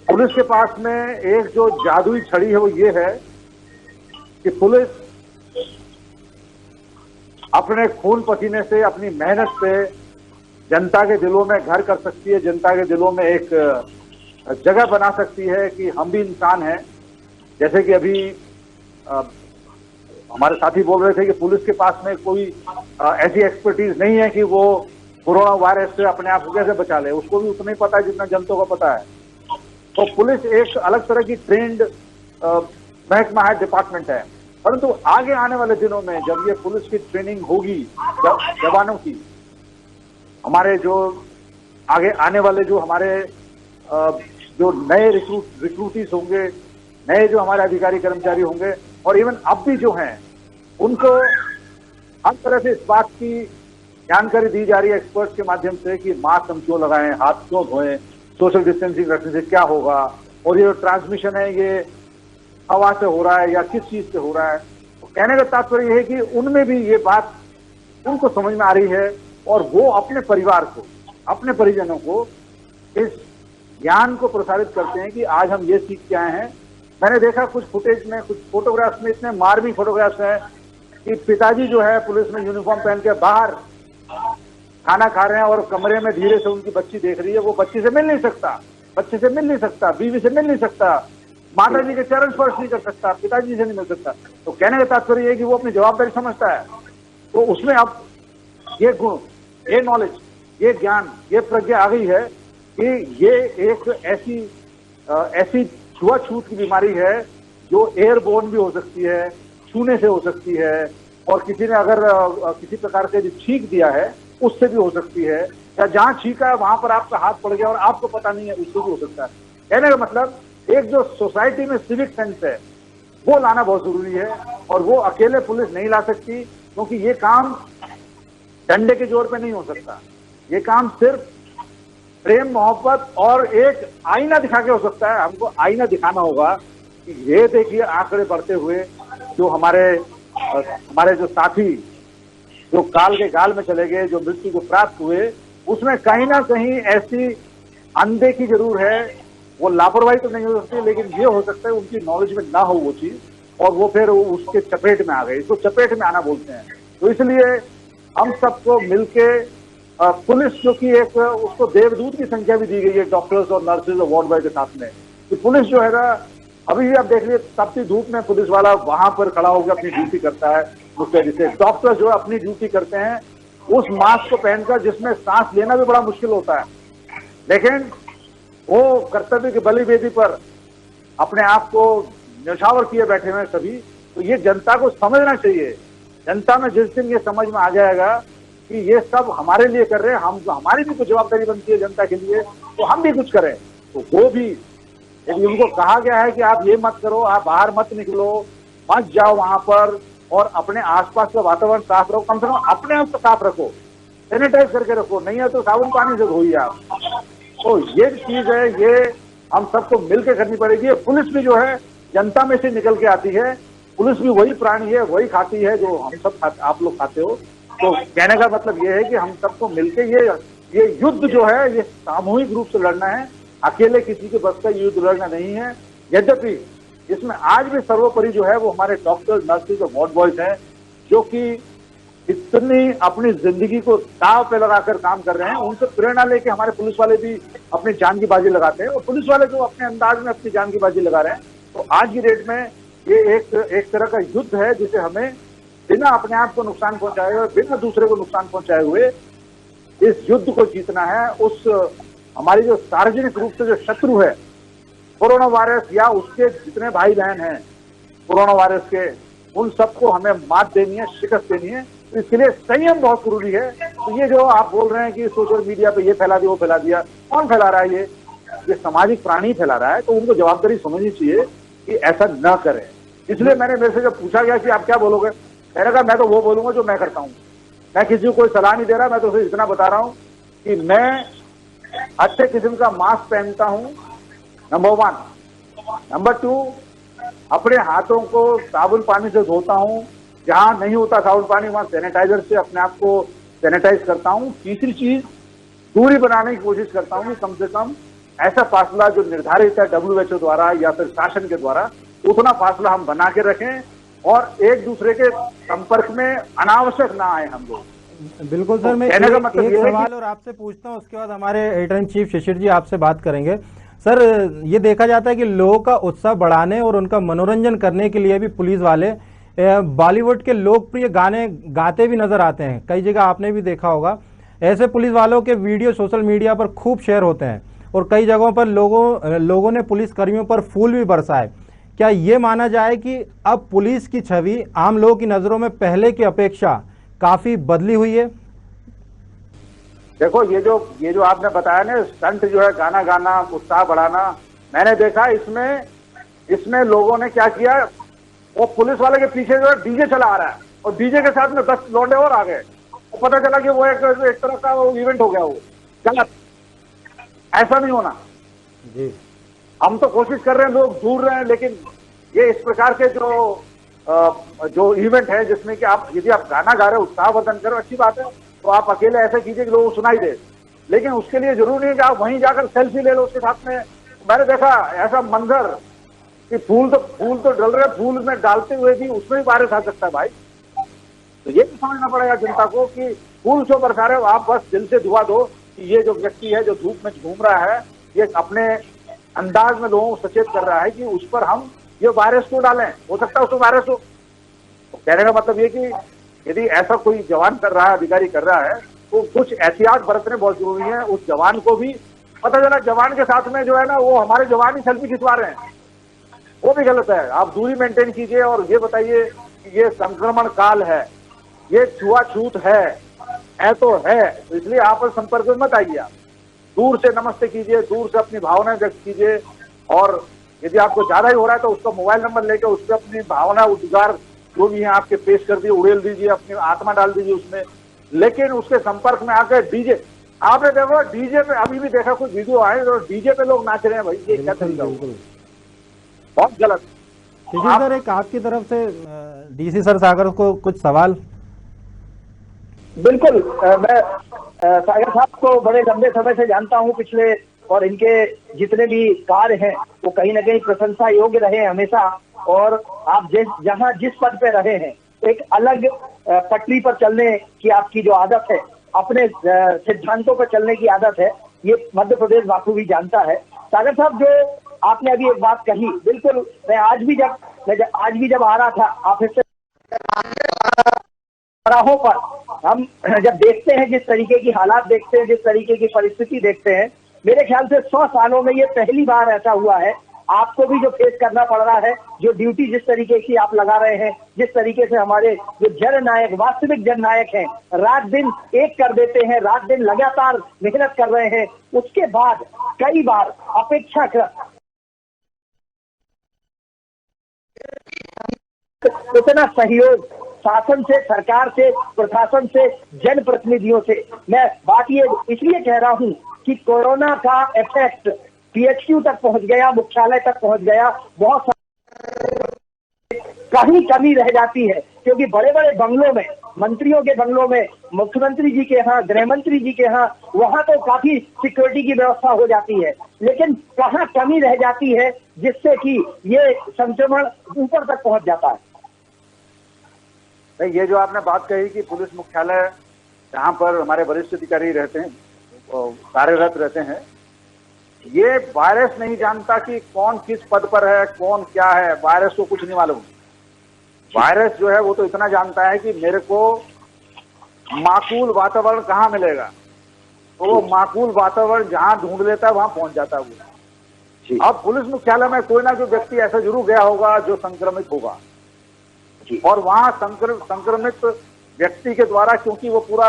पुलिस के पास में एक जो जादुई छड़ी है वो ये है कि पुलिस अपने खून पसीने से, अपनी मेहनत से जनता के दिलों में घर कर सकती है, जनता के दिलों में एक जगह बना सकती है कि हम भी इंसान हैं। जैसे कि अभी हमारे साथी बोल रहे थे कि पुलिस के पास में कोई ऐसी एक्सपर्टीज नहीं है कि वो कोरोना वायरस से अपने आप को कैसे बचा ले, उसको भी उतना ही पता है जितना जनता को पता है। तो पुलिस एक अलग तरह की ट्रेंड महकमा है, डिपार्टमेंट है। परंतु आगे आने वाले दिनों में जब ये पुलिस की ट्रेनिंग होगी जवानों की, हमारे जो आगे आने वाले जो हमारे जो नए रिक्रूटीज होंगे, नए जो हमारे अधिकारी कर्मचारी होंगे, और इवन अब भी जो हैं, उनको हर तरह से इस बात की जानकारी दी जा रही है एक्सपर्ट्स के माध्यम से कि मास्क हम क्यों लगाएं, हाथ क्यों धोएं, सोशल डिस्टेंसिंग रखने से क्या होगा, और ये जो ट्रांसमिशन है ये हवा से हो रहा है या किस चीज से हो रहा है। तो कहने का तात्पर्य यह है कि उनमें भी ये बात उनको समझ में आ रही है, और वो अपने परिवार को, अपने परिजनों को इस ज्ञान को प्रसारित करते हैं कि आज हम ये सीख के आए हैं। मैंने देखा कुछ फुटेज में, कुछ फोटोग्राफ्स में इतने मार्मी फोटोग्राफ्स हैं कि पिताजी जो है पुलिस में यूनिफॉर्म पहन के बाहर खाना खा रहे हैं और कमरे में धीरे से उनकी बच्ची देख रही है। वो बच्ची से मिल नहीं सकता, बच्चे से मिल नहीं सकता, बीवी से मिल नहीं सकता, माता जी के चरण स्पर्श नहीं कर सकता, पिताजी से नहीं मिल सकता। तो कहने का तात्पर्य है कि वो अपनी जवाबदारी समझता है। तो उसमें अब ये गुण, ये नॉलेज, ये ज्ञान, ये प्रज्ञा आ गई है कि ये एक ऐसी छुआछूत की बीमारी है जो एयरबोर्न भी हो सकती है, छूने से हो सकती है, और किसी ने अगर किसी प्रकार से छींक दिया है उससे भी हो सकती है, या जहां छींका है वहां पर आपका हाथ पड़ गया और आपको पता नहीं है, उससे भी हो सकता है। कहने का मतलब एक जो सोसाइटी में सिविक सेंस है वो लाना बहुत जरूरी है, और वो अकेले पुलिस नहीं ला सकती, क्योंकि ये काम डंडे के जोर पे नहीं हो सकता। ये काम सिर्फ प्रेम, मोहब्बत और एक आईना दिखा के हो सकता है। हमको आईना दिखाना होगा कि ये देखिए आंकड़े बढ़ते हुए, जो हमारे जो साथी जो काल के गाल में चले गए, जो मृत्यु को प्राप्त हुए, उसमें कहीं ना कहीं ऐसी अनदेखी जरूर है। वो लापरवाही तो नहीं हो सकती, लेकिन ये हो सकता है उनकी नॉलेज में ना हो वो चीज, और वो फिर उसके चपेट में आ गए। इसको चपेट में आना बोलते हैं। तो इसलिए हम सबको मिलके पुलिस, जो कि एक उसको देवदूत की संख्या भी दी गई है डॉक्टर्स और नर्सेज और वार्ड बॉय के साथ में, कि पुलिस जो है ना, अभी भी आप देख लीजिए तपती धूप में पुलिस वाला वहां पर खड़ा होकर अपनी ड्यूटी करता है मुस्तैदी से। डॉक्टर जो अपनी ड्यूटी करते हैं उस मास्क को पहनकर, जिसमें सांस लेना भी बड़ा मुश्किल होता है, लेकिन वो कर्तव्य की बलि वेदी पर अपने आप को न्यौछावर किए बैठे हुए सभी। तो ये जनता को समझना चाहिए। जनता में जिस दिन ये समझ में आ जाएगा कि ये सब हमारे लिए कर रहे हैं, हम हमारी भी कुछ जवाबदारी बनती है जनता के लिए, तो हम भी कुछ करें। तो वो भी, यदि उनको कहा गया है कि आप ये मत करो, आप बाहर मत निकलो, मत जाओ वहां पर, और अपने आसपास का वातावरण साफ रखो, कम से कम अपने आप को साफ रखो, सैनिटाइज करके रखो, नहीं है तो साबुन पानी से धोइए आप। तो ये चीज है, ये हम सबको मिलकर करनी पड़ेगी। पुलिस भी जो है जनता में से निकल के आती है, पुलिस भी वही प्राणी है, वही खाती है जो हम सब आप लोग खाते हो। तो कहने का मतलब ये है कि हम सबको मिलके ये युद्ध जो है ये सामूहिक रूप से लड़ना है, अकेले किसी के बस का युद्ध लड़ना नहीं है। यद्यपि इसमें आज भी सर्वोपरि जो है वो हमारे डॉक्टर्स, नर्सेज और वार्ड बॉयज हैं, जो कि इतनी अपनी जिंदगी को दांव पे लगाकर काम कर रहे हैं। उनसे प्रेरणा लेके हमारे पुलिस वाले भी अपनी जान की बाजी लगाते हैं, और पुलिस वाले जो अपने अंदाज में अपनी जान की बाजी लगा रहे हैं। तो आज की डेट में ये एक तरह का युद्ध है जिसे हमें बिना अपने आप को नुकसान पहुंचाए हुए, बिना दूसरे को नुकसान पहुंचाए हुए इस युद्ध को जीतना है। उस हमारी जो सार्वजनिक रूप से जो शत्रु है कोरोना वायरस या उसके जितने भाई बहन हैं कोरोना वायरस के, उन सबको हमें मात देनी है, शिकस्त देनी है। तो इसके लिए संयम बहुत जरूरी है। तो ये जो आप बोल रहे हैं कि सोशल मीडिया पे ये फैला दिया वो फैला दिया, कौन फैला रहा है? ये सामाजिक प्राणी फैला रहा है। तो उनको जवाबदारी समझनी चाहिए कि ऐसा न करें। इसलिए मेरे से जब पूछा गया कि आप क्या बोलोगे, मैंने कहा मैं तो वो बोलूंगा जो मैं करता हूँ। मैं किसी को कोई सलाह नहीं दे रहा, मैं तो उसे इतना बता रहा हूँ कि मैं अच्छे किस्म का मास्क पहनता हूँ, नंबर 1। नंबर 2, अपने हाथों को साबुन पानी से धोता हूँ, जहां नहीं होता साबुन पानी वहां सैनिटाइजर से अपने आप को सैनिटाइज करता हूँ। तीसरी चीज, दूरी बनाने की कोशिश करता हूँ कि कम से कम ऐसा फासला जो निर्धारित है WHO द्वारा या फिर शासन के द्वारा, उतना फासला हम बना के रखें और एक दूसरे के संपर्क में अनावश्यक ना आए हम लोग। बिल्कुल सर, मैं एक सवाल और आपसे पूछता हूं, उसके बाद हमारे एडिटर इन चीफ शिशिर जी आपसे बात करेंगे। सर, ये देखा जाता है कि लोगों का उत्साह बढ़ाने और उनका मनोरंजन करने के लिए भी पुलिस वाले बॉलीवुड के लोकप्रिय गाने गाते भी नजर आते हैं। कई जगह आपने भी देखा होगा, ऐसे पुलिस वालों के वीडियो सोशल मीडिया पर खूब शेयर होते हैं और कई जगहों पर लोगों ने पुलिस कर्मियों पर फूल भी बरसाए। क्या ये माना जाए कि अब पुलिस की छवि आम लोगों की नजरों में पहले की अपेक्षा काफी बदली हुई है? देखो, ये जो आपने बताया ना, स्टंट जो है, गाना गाना, उत्साह बढ़ाना, मैंने देखा इसमें लोगों ने क्या किया, वो पुलिस वाले के पीछे जो है डीजे चला आ रहा है और डीजे के साथ में 10 लौंडे और आ गए। वो पता चला कि वो एक तरह का वो इवेंट हो गया। वो गलत, ऐसा नहीं होना जी। हम तो कोशिश कर रहे हैं, लोग दूर रहे हैं, लेकिन ये इस प्रकार के जो इवेंट है जिसमें कि आप यदि आप गाना गा रहे हो, उत्साहवर्धन करो, अच्छी बात है, तो आप अकेले ऐसे कीजिए कि लोगों को सुनाई दे। लेकिन उसके लिए जरूरी नहीं कि आप वहीं जाकर सेल्फी ले लो उसके साथ में। मैंने देखा ऐसा मंजर कि फूल तो डल रहे, फूल में डालते हुए भी उसमें भी वायरस आ सकता है भाई। तो ये भी समझना पड़ेगा जनता को कि फूल क्यों बरसा रहे हो, आप बस दिल से दुआ दो कि ये जो व्यक्ति है जो धूप में घूम रहा है, ये अपने अंदाज में लोगों को सचेत कर रहा है कि उस पर हम ये वायरस क्यों डालें, हो सकता है उसको वायरस हो। तो कहने का मतलब ये कि यदि ऐसा कोई जवान कर रहा है, अधिकारी कर रहा है, तो कुछ एहतियात बरतने बहुत जरूरी है। उस जवान को भी पता चला जवान के साथ में जो है ना, वो हमारे जवान ही सेल्फी खिंचवा रहे हैं, वो भी गलत है। आप दूरी मेंटेन कीजिए और ये बताइए कि ये संक्रमण काल है, ये छुआछूत है तो है, तो इसलिए आप संपर्क में मत आइए। आप दूर से नमस्ते कीजिए, दूर से अपनी भावनाएं व्यक्त कीजिए, और यदि आपको ज्यादा ही हो रहा है तो उसका मोबाइल नंबर लेकर उस पर अपनी भावना, उद्गार जो भी है आपके पेश कर दिए, उड़ेल दीजिए, अपनी आत्मा डाल दीजिए उसमें। लेकिन उसके संपर्क में आकर डीजे, आपने देखो डीजे पे, अभी भी देखा कुछ वीडियो आए तो डीजे पे लोग नाच रहे हैं भाई, ये क्या तरीका? बहुत गलत। सर, एक आपकी तरफ से डीसी सर सागर को कुछ सवाल। बिल्कुल, मैं सागर साहब को बड़े लंबे समय से जानता हूं पिछले, और इनके जितने भी कार्य हैं वो कहीं ना कहीं प्रशंसा योग्य रहे हमेशा। और आप जहां जिस पद पे रहे हैं, एक अलग पटरी पर चलने की आपकी जो आदत है, अपने सिद्धांतों पर चलने की आदत है, ये मध्य प्रदेश बाखूबी जानता है। सागर साहब, जो आपने अभी एक बात कही, बिल्कुल मैं आज भी जब आ रहा था ऑफिस से, राहों पर हम जब देखते हैं, जिस तरीके की हालात देखते हैं, जिस तरीके की परिस्थिति देखते हैं, मेरे ख्याल से 100 सालों में ये पहली बार ऐसा हुआ है। आपको भी जो फेस करना पड़ रहा है, जो ड्यूटी जिस तरीके की आप लगा रहे हैं, जिस तरीके से हमारे जो जननायक, वास्तविक जननायक हैं, रात दिन एक कर देते हैं, रात दिन लगातार मेहनत कर रहे हैं, उसके बाद कई बार अपेक्षाकृत उतना सहयोग शासन से, सरकार से, प्रशासन से, जनप्रतिनिधियों से, मैं बात ये इसलिए कह रहा हूं कि कोरोना का इफेक्ट PHQ तक पहुंच गया, मुख्यालय तक पहुंच गया, बहुत सारे कहीं कमी रह जाती है, क्योंकि बड़े बड़े बंगलों में, मंत्रियों के बंगलों में, मुख्यमंत्री जी के यहाँ, गृह मंत्री जी के यहाँ, वहां तो काफी सिक्योरिटी की व्यवस्था हो जाती है, लेकिन कहाँ कमी रह जाती है जिससे कि ये संक्रमण ऊपर तक पहुंच जाता है। नहीं, ये जो आपने बात कही कि पुलिस मुख्यालय जहां पर हमारे वरिष्ठ अधिकारी रहते हैं, कार्यरत रहते हैं, ये वायरस नहीं जानता कि कौन किस पद पर है, कौन क्या है, वायरस को कुछ नहीं मालूम। वायरस जो है वो तो इतना जानता है कि मेरे को माकूल वातावरण कहाँ मिलेगा, तो वो माकूल वातावरण जहां ढूंढ लेता है वहां पहुंच जाता है वो। अब पुलिस मुख्यालय में कोई ना कोई व्यक्ति ऐसा जरूर गया होगा जो संक्रमित होगा, और वहां संक्रमित व्यक्ति के द्वारा, क्योंकि वो पूरा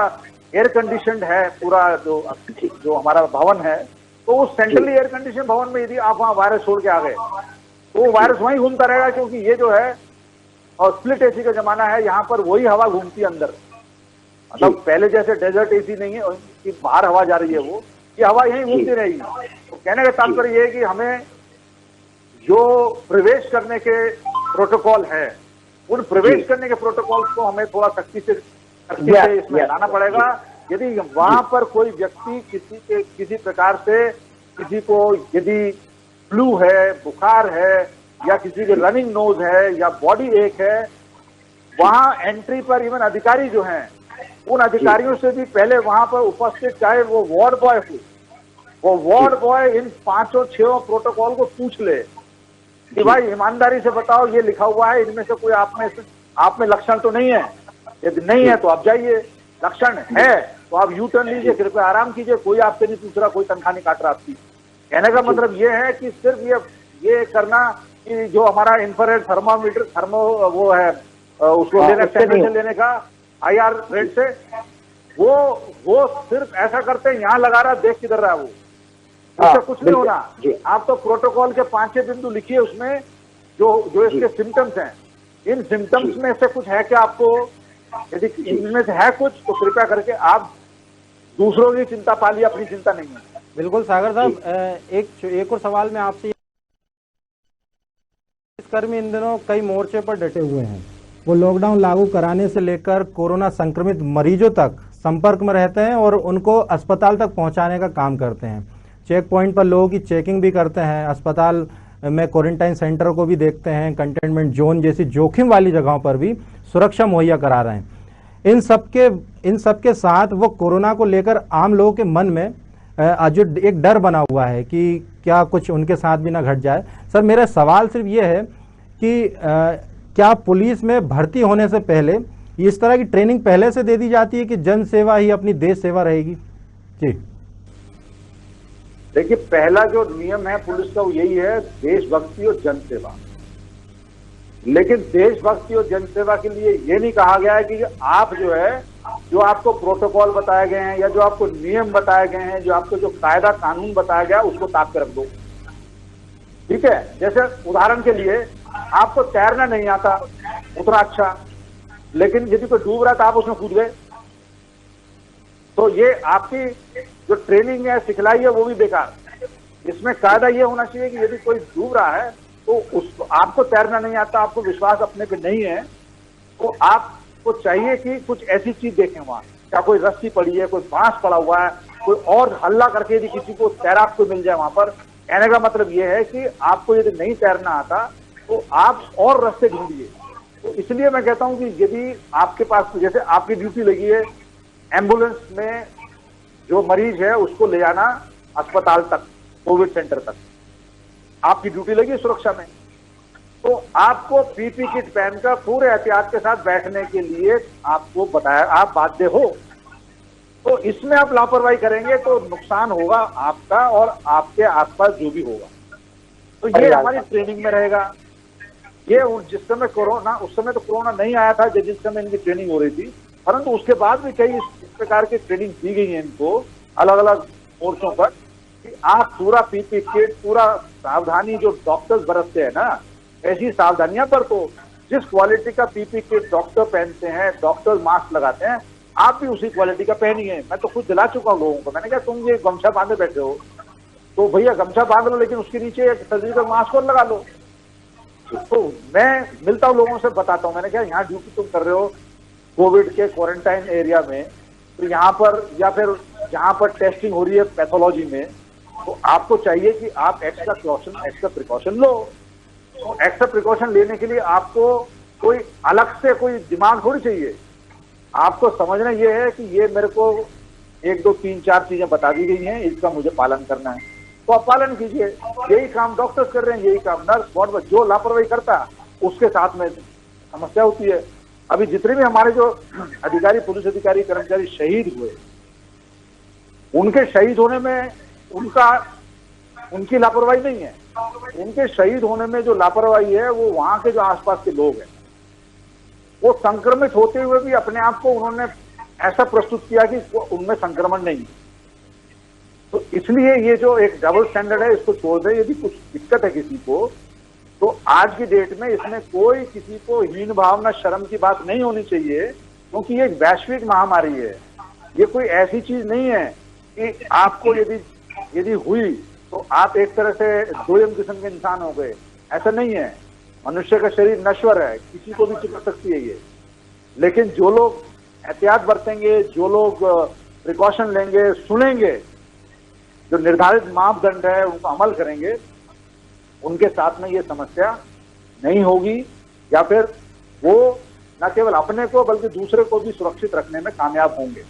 एयर कंडीशनड है, पूरा जो हमारा भवन है, तो उस सेंट्रली एयर कंडीशन भवन में यदि आप वहां वायरस छोड़ के आ गए तो वो वायरस वहीं घूमता रहेगा, क्योंकि ये जो है और स्प्लिट एसी का जमाना है, यहाँ पर वही हवा घूमती है अंदर। मतलब पहले जैसे डेजर्ट एसी नहीं है कि बाहर हवा जा रही है, वो ये हवा यहीं घूमती रहेगी। तो कहने का तात्पर्य ये है कि हमें जो प्रवेश करने के प्रोटोकॉल है, उन प्रवेश करने के प्रोटोकॉल को हमें थोड़ा सख्ती से इसमें लाना पड़ेगा। यदि वहां पर कोई व्यक्ति किसी प्रकार से, किसी को यदि फ्लू है, बुखार है, या किसी के रनिंग नोज है, या बॉडी एक है, वहां एंट्री पर इवन अधिकारी जो हैं, उन अधिकारियों से भी पहले वहां पर उपस्थित, चाहे वो वार्ड बॉय हो, वो वार्ड बॉय इन 5-6 प्रोटोकॉल को पूछ ले कि भाई ईमानदारी से बताओ, ये लिखा हुआ है, इनमें से कोई आप में लक्षण तो नहीं है? यदि नहीं है तो आप जाइए, लक्षण है तो आप यू टर्न लीजिए, कृपया आराम कीजिए, कोई आपसे नहीं पूछ रहा, कोई तनख्वाह नहीं काट रहा आपकी। कहने का मतलब ये है कि सिर्फ ये करना कि जो हमारा इंफ्रारेड थर्मोमीटर वो है, उसको टेम्परेचर लेने का IR रेट से, वो सिर्फ ऐसा करते हैं, यहाँ लगा रहा, देख किधर रहा, वो उससे कुछ नहीं होना। आप तो प्रोटोकॉल के 5-6 बिंदु लिखिए उसमें, जो इसके सिम्टम्स हैं, इन सिम्टम्स में से कुछ है क्या आपको? यदि इनमें से है कुछ तो कृपया करके आप दूसरों की चिंता पालिए, अपनी चिंता नहीं है। बिल्कुल सागर साहब, एक और सवाल में आपसे, कर्मी इन दिनों कई मोर्चे पर डटे हुए हैं, वो लॉकडाउन लागू कराने से लेकर कोरोना संक्रमित मरीजों तक संपर्क में रहते हैं और उनको अस्पताल तक पहुंचाने का काम करते हैं। चेक पॉइंट पर लोगों की चेकिंग भी करते हैं, अस्पताल में क्वारंटाइन सेंटर को भी देखते हैं, कंटेनमेंट जोन जैसी जोखिम वाली जगहों पर भी सुरक्षा मुहैया करा रहे हैं। इन सब के साथ वो कोरोना को लेकर आम लोगों के मन में जो एक डर बना हुआ है कि क्या कुछ उनके साथ भी ना घट जाए। सर, मेरा सवाल सिर्फ ये है कि क्या पुलिस में भर्ती होने से पहले इस तरह की ट्रेनिंग पहले से दे दी जाती है कि जन सेवा ही अपनी देश सेवा रहेगी? जी देखिए, पहला जो नियम है पुलिस का वो यही है, देशभक्ति और जन सेवा। लेकिन देशभक्ति और जनसेवा के लिए ये नहीं कहा गया है कि आप जो है, जो आपको प्रोटोकॉल बताए गए हैं या जो आपको नियम बताए गए हैं, जो आपको जो कायदा कानून बताया गया उसको ताक कर रख दो। ठीक है, जैसे उदाहरण के लिए आपको तैरना नहीं आता, उतना अच्छा, लेकिन यदि कोई डूब रहा था आप उसमें कूद गए, तो ये आपकी जो ट्रेनिंग है, सिखलाई है, वो भी बेकार। इसमें कायदा ये होना चाहिए कि यदि कोई डूब रहा है तो आपको तैरना नहीं आता, आपको विश्वास अपने पे नहीं है, तो आपको चाहिए कि कुछ ऐसी चीज देखें वहां, क्या कोई रस्सी पड़ी है, कोई बांस पड़ा हुआ है, कोई और हल्ला करके यदि किसी को तैराक को मिल जाए वहां पर। कहने का मतलब ये है कि आपको यदि नहीं तैरना आता तो आप और रास्ते ढूंढिए। तो इसलिए मैं कहता हूं कि यदि आपके पास, जैसे आपकी ड्यूटी लगी है एम्बुलेंस में जो मरीज है उसको ले जाना अस्पताल तक, कोविड सेंटर तक, आपकी ड्यूटी लगी सुरक्षा में, तो आपको पीपी किट पहनकर पूरे एहतियात के साथ बैठने के लिए आपको बताया, आप बाध्य हो। तो इसमें आप लापरवाही करेंगे तो नुकसान होगा आपका और आपके आसपास जो भी होगा। तो ये हमारी ट्रेनिंग में रहेगा। ये जिस समय कोरोना, उस समय तो कोरोना नहीं आया था जिस समय इनकी ट्रेनिंग हो रही थी, परंतु उसके बाद भी कई इस प्रकार की ट्रेनिंग दी गई है इनको अलग अलग मोर्चों पर कि आप पूरा पीपी किट, पूरा सावधानी जो डॉक्टर्स बरतते हैं ना, ऐसी सावधानियां पर, तो जिस क्वालिटी का पीपी किट डॉक्टर पहनते हैं, डॉक्टर मास्क लगाते हैं, आप भी उसी क्वालिटी का पहनिए। मैं तो खुद दिला चुका हूं लोगों को, मैंने कहा तुम ये गमछा बांधे बैठे हो तो भैया गमछा बांध लो, लेकिन उसके नीचे एक सर्जिकल मास्क और लगा लो। तो मैं मिलता हूँ लोगों से, बताता हूँ, मैंने कहा यहाँ ड्यूटी तुम कर रहे हो कोविड के क्वारंटाइन एरिया में, तो यहाँ पर या फिर जहाँ पर टेस्टिंग हो रही है पैथोलॉजी में, तो आपको चाहिए कि आप एक्स्ट्रा प्रिकॉशन लो। तो एक्स्ट्रा प्रिकॉशन लेने के लिए आपको कोई अलग से कोई दिमाग थोड़ी चाहिए। आपको समझना ये है कि ये मेरे को 1 2 3 4 चीजें बता दी गई हैं, इसका मुझे पालन करना है, तो आप पालन कीजिए। यही काम डॉक्टर्स कर रहे हैं, यही काम नर्स, वार्ड, जो लापरवाही करता है उसके साथ में समस्या होती है। अभी जितने भी हमारे जो अधिकारी, पुलिस अधिकारी, कर्मचारी शहीद हुए, उनके शहीद होने में उनकी लापरवाही नहीं है। उनके शहीद होने में जो लापरवाही है वो वहां के जो आसपास के लोग हैं, वो संक्रमित होते हुए भी अपने आप को उन्होंने ऐसा प्रस्तुत किया कि उनमें संक्रमण नहीं है। तो इसलिए ये जो एक डबल स्टैंडर्ड है, इसको छोड़ दे। यदि कुछ दिक्कत है किसी को, तो आज की डेट में इसमें कोई किसी को हीन भावना, शर्म की बात नहीं होनी चाहिए, क्योंकि ये एक वैश्विक महामारी है। ये कोई ऐसी चीज नहीं है कि आपको यदि हुई तो आप एक तरह से दोयम किस्म के इंसान हो गए, ऐसा नहीं है। मनुष्य का शरीर नश्वर है, किसी को भी चिपक सकती है ये। लेकिन जो लोग एहतियात बरतेंगे, जो लोग प्रिकॉशन लेंगे, सुनेंगे, जो निर्धारित मापदंड है उनको अमल करेंगे, उनके साथ में ये समस्या नहीं होगी, या फिर वो न केवल अपने को बल्कि दूसरे को भी सुरक्षित रखने में कामयाब होंगे।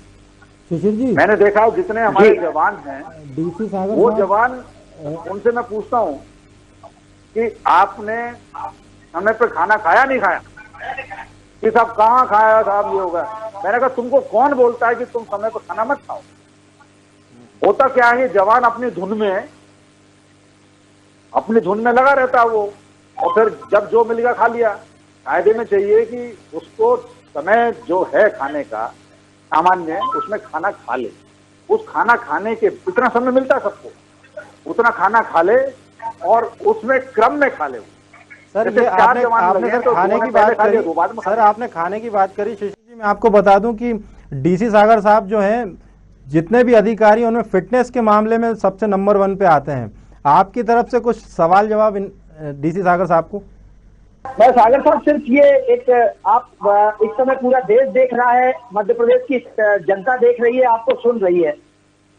शिशिर जी, मैंने देखा जितने हमारे जवान हैं, डीसी सागर वो साहब, जवान, उनसे मैं पूछता हूं कि आपने समय पे खाना खाया नहीं खाया, कि साहब कहाँ खाया साहब, ये होगा। मैंने कहा तुमको कौन बोलता है कि तुम समय पर खाना मत खाओ। होता क्या है, जवान अपनी धुन में लगा रहता है वो, और फिर जब जो मिलेगा खा लिया। कायदे में चाहिए कि उसको समय जो है खाने का सामान्य, उसमें खाना खा ले। उस खाना खाने के इतना समय मिलता है सबको, उतना खाना खा ले और उसमें क्रम में खा ले। सर ये आपने सर खाने की बात करी, सर आपने खाने की बात करी। शिशिर जी, मैं आपको बता दूं कि डीसी सागर साहब जो हैं, जितने भी अधिकारी उनमें फिटनेस के मामले में सबसे नंबर 1 पे आते हैं। आपकी तरफ से कुछ सवाल जवाब डीसी सागर साहब को। मैं सागर साहब सिर्फ ये एक, आप इस समय पूरा देश देख रहा है, मध्य प्रदेश की जनता देख रही है, आपको सुन रही है।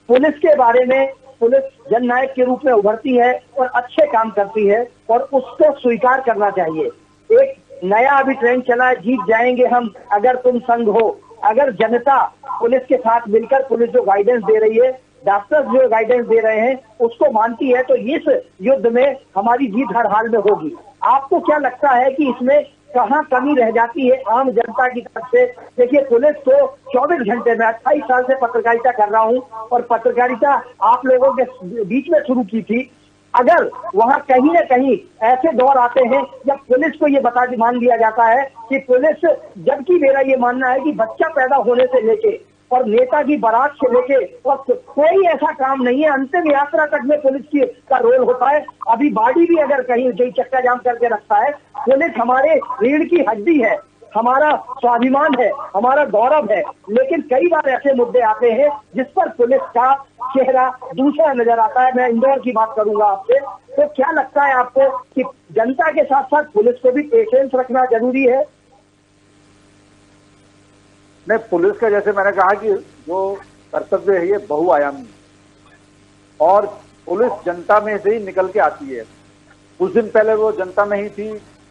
पुलिस के बारे में, पुलिस जननायक के रूप में उभरती है और अच्छे काम करती है, और उसको स्वीकार करना चाहिए। एक नया अभी ट्रेंड चला है, जीत जाएंगे हम अगर तुम संग हो। अगर जनता पुलिस के साथ मिलकर, पुलिस जो गाइडेंस दे रही है, डॉक्टर्स जो गाइडेंस दे रहे हैं, उसको मानती है, तो इस युद्ध में हमारी जीत हर हाल में होगी। आपको क्या लगता है कि इसमें कहाँ कमी रह जाती है आम जनता की तरफ से? देखिए, पुलिस तो 24 घंटे में, 28 साल से पत्रकारिता कर रहा हूँ, और पत्रकारिता आप लोगों के बीच में शुरू की थी। अगर वहाँ कहीं न कहीं ऐसे दौर आते हैं जब पुलिस को ये मान लिया जाता है कि पुलिस, जबकि मेरा ये मानना है कि बच्चा पैदा होने से लेके और नेता की बारात से लेके और कोई ऐसा काम नहीं है, अंतिम यात्रा तक में पुलिस की का रोल होता है। अभी बॉडी भी अगर कहीं चक्का जाम करके रखता है, पुलिस हमारे रीढ़ की हड्डी है, हमारा स्वाभिमान है, हमारा गौरव है। लेकिन कई बार ऐसे मुद्दे आते हैं जिस पर पुलिस का चेहरा दूसरा नजर आता है। मैं इंदौर की बात करूंगा आपसे। तो क्या लगता है आपको कि जनता के साथ साथ पुलिस को भी पेशेंस रखना जरूरी है? नहीं, पुलिस का जैसे मैंने कहा कि जो कर्तव्य है ये बहुआयामी, और पुलिस जनता में से ही निकल के आती है। कुछ दिन पहले वो जनता में ही थी,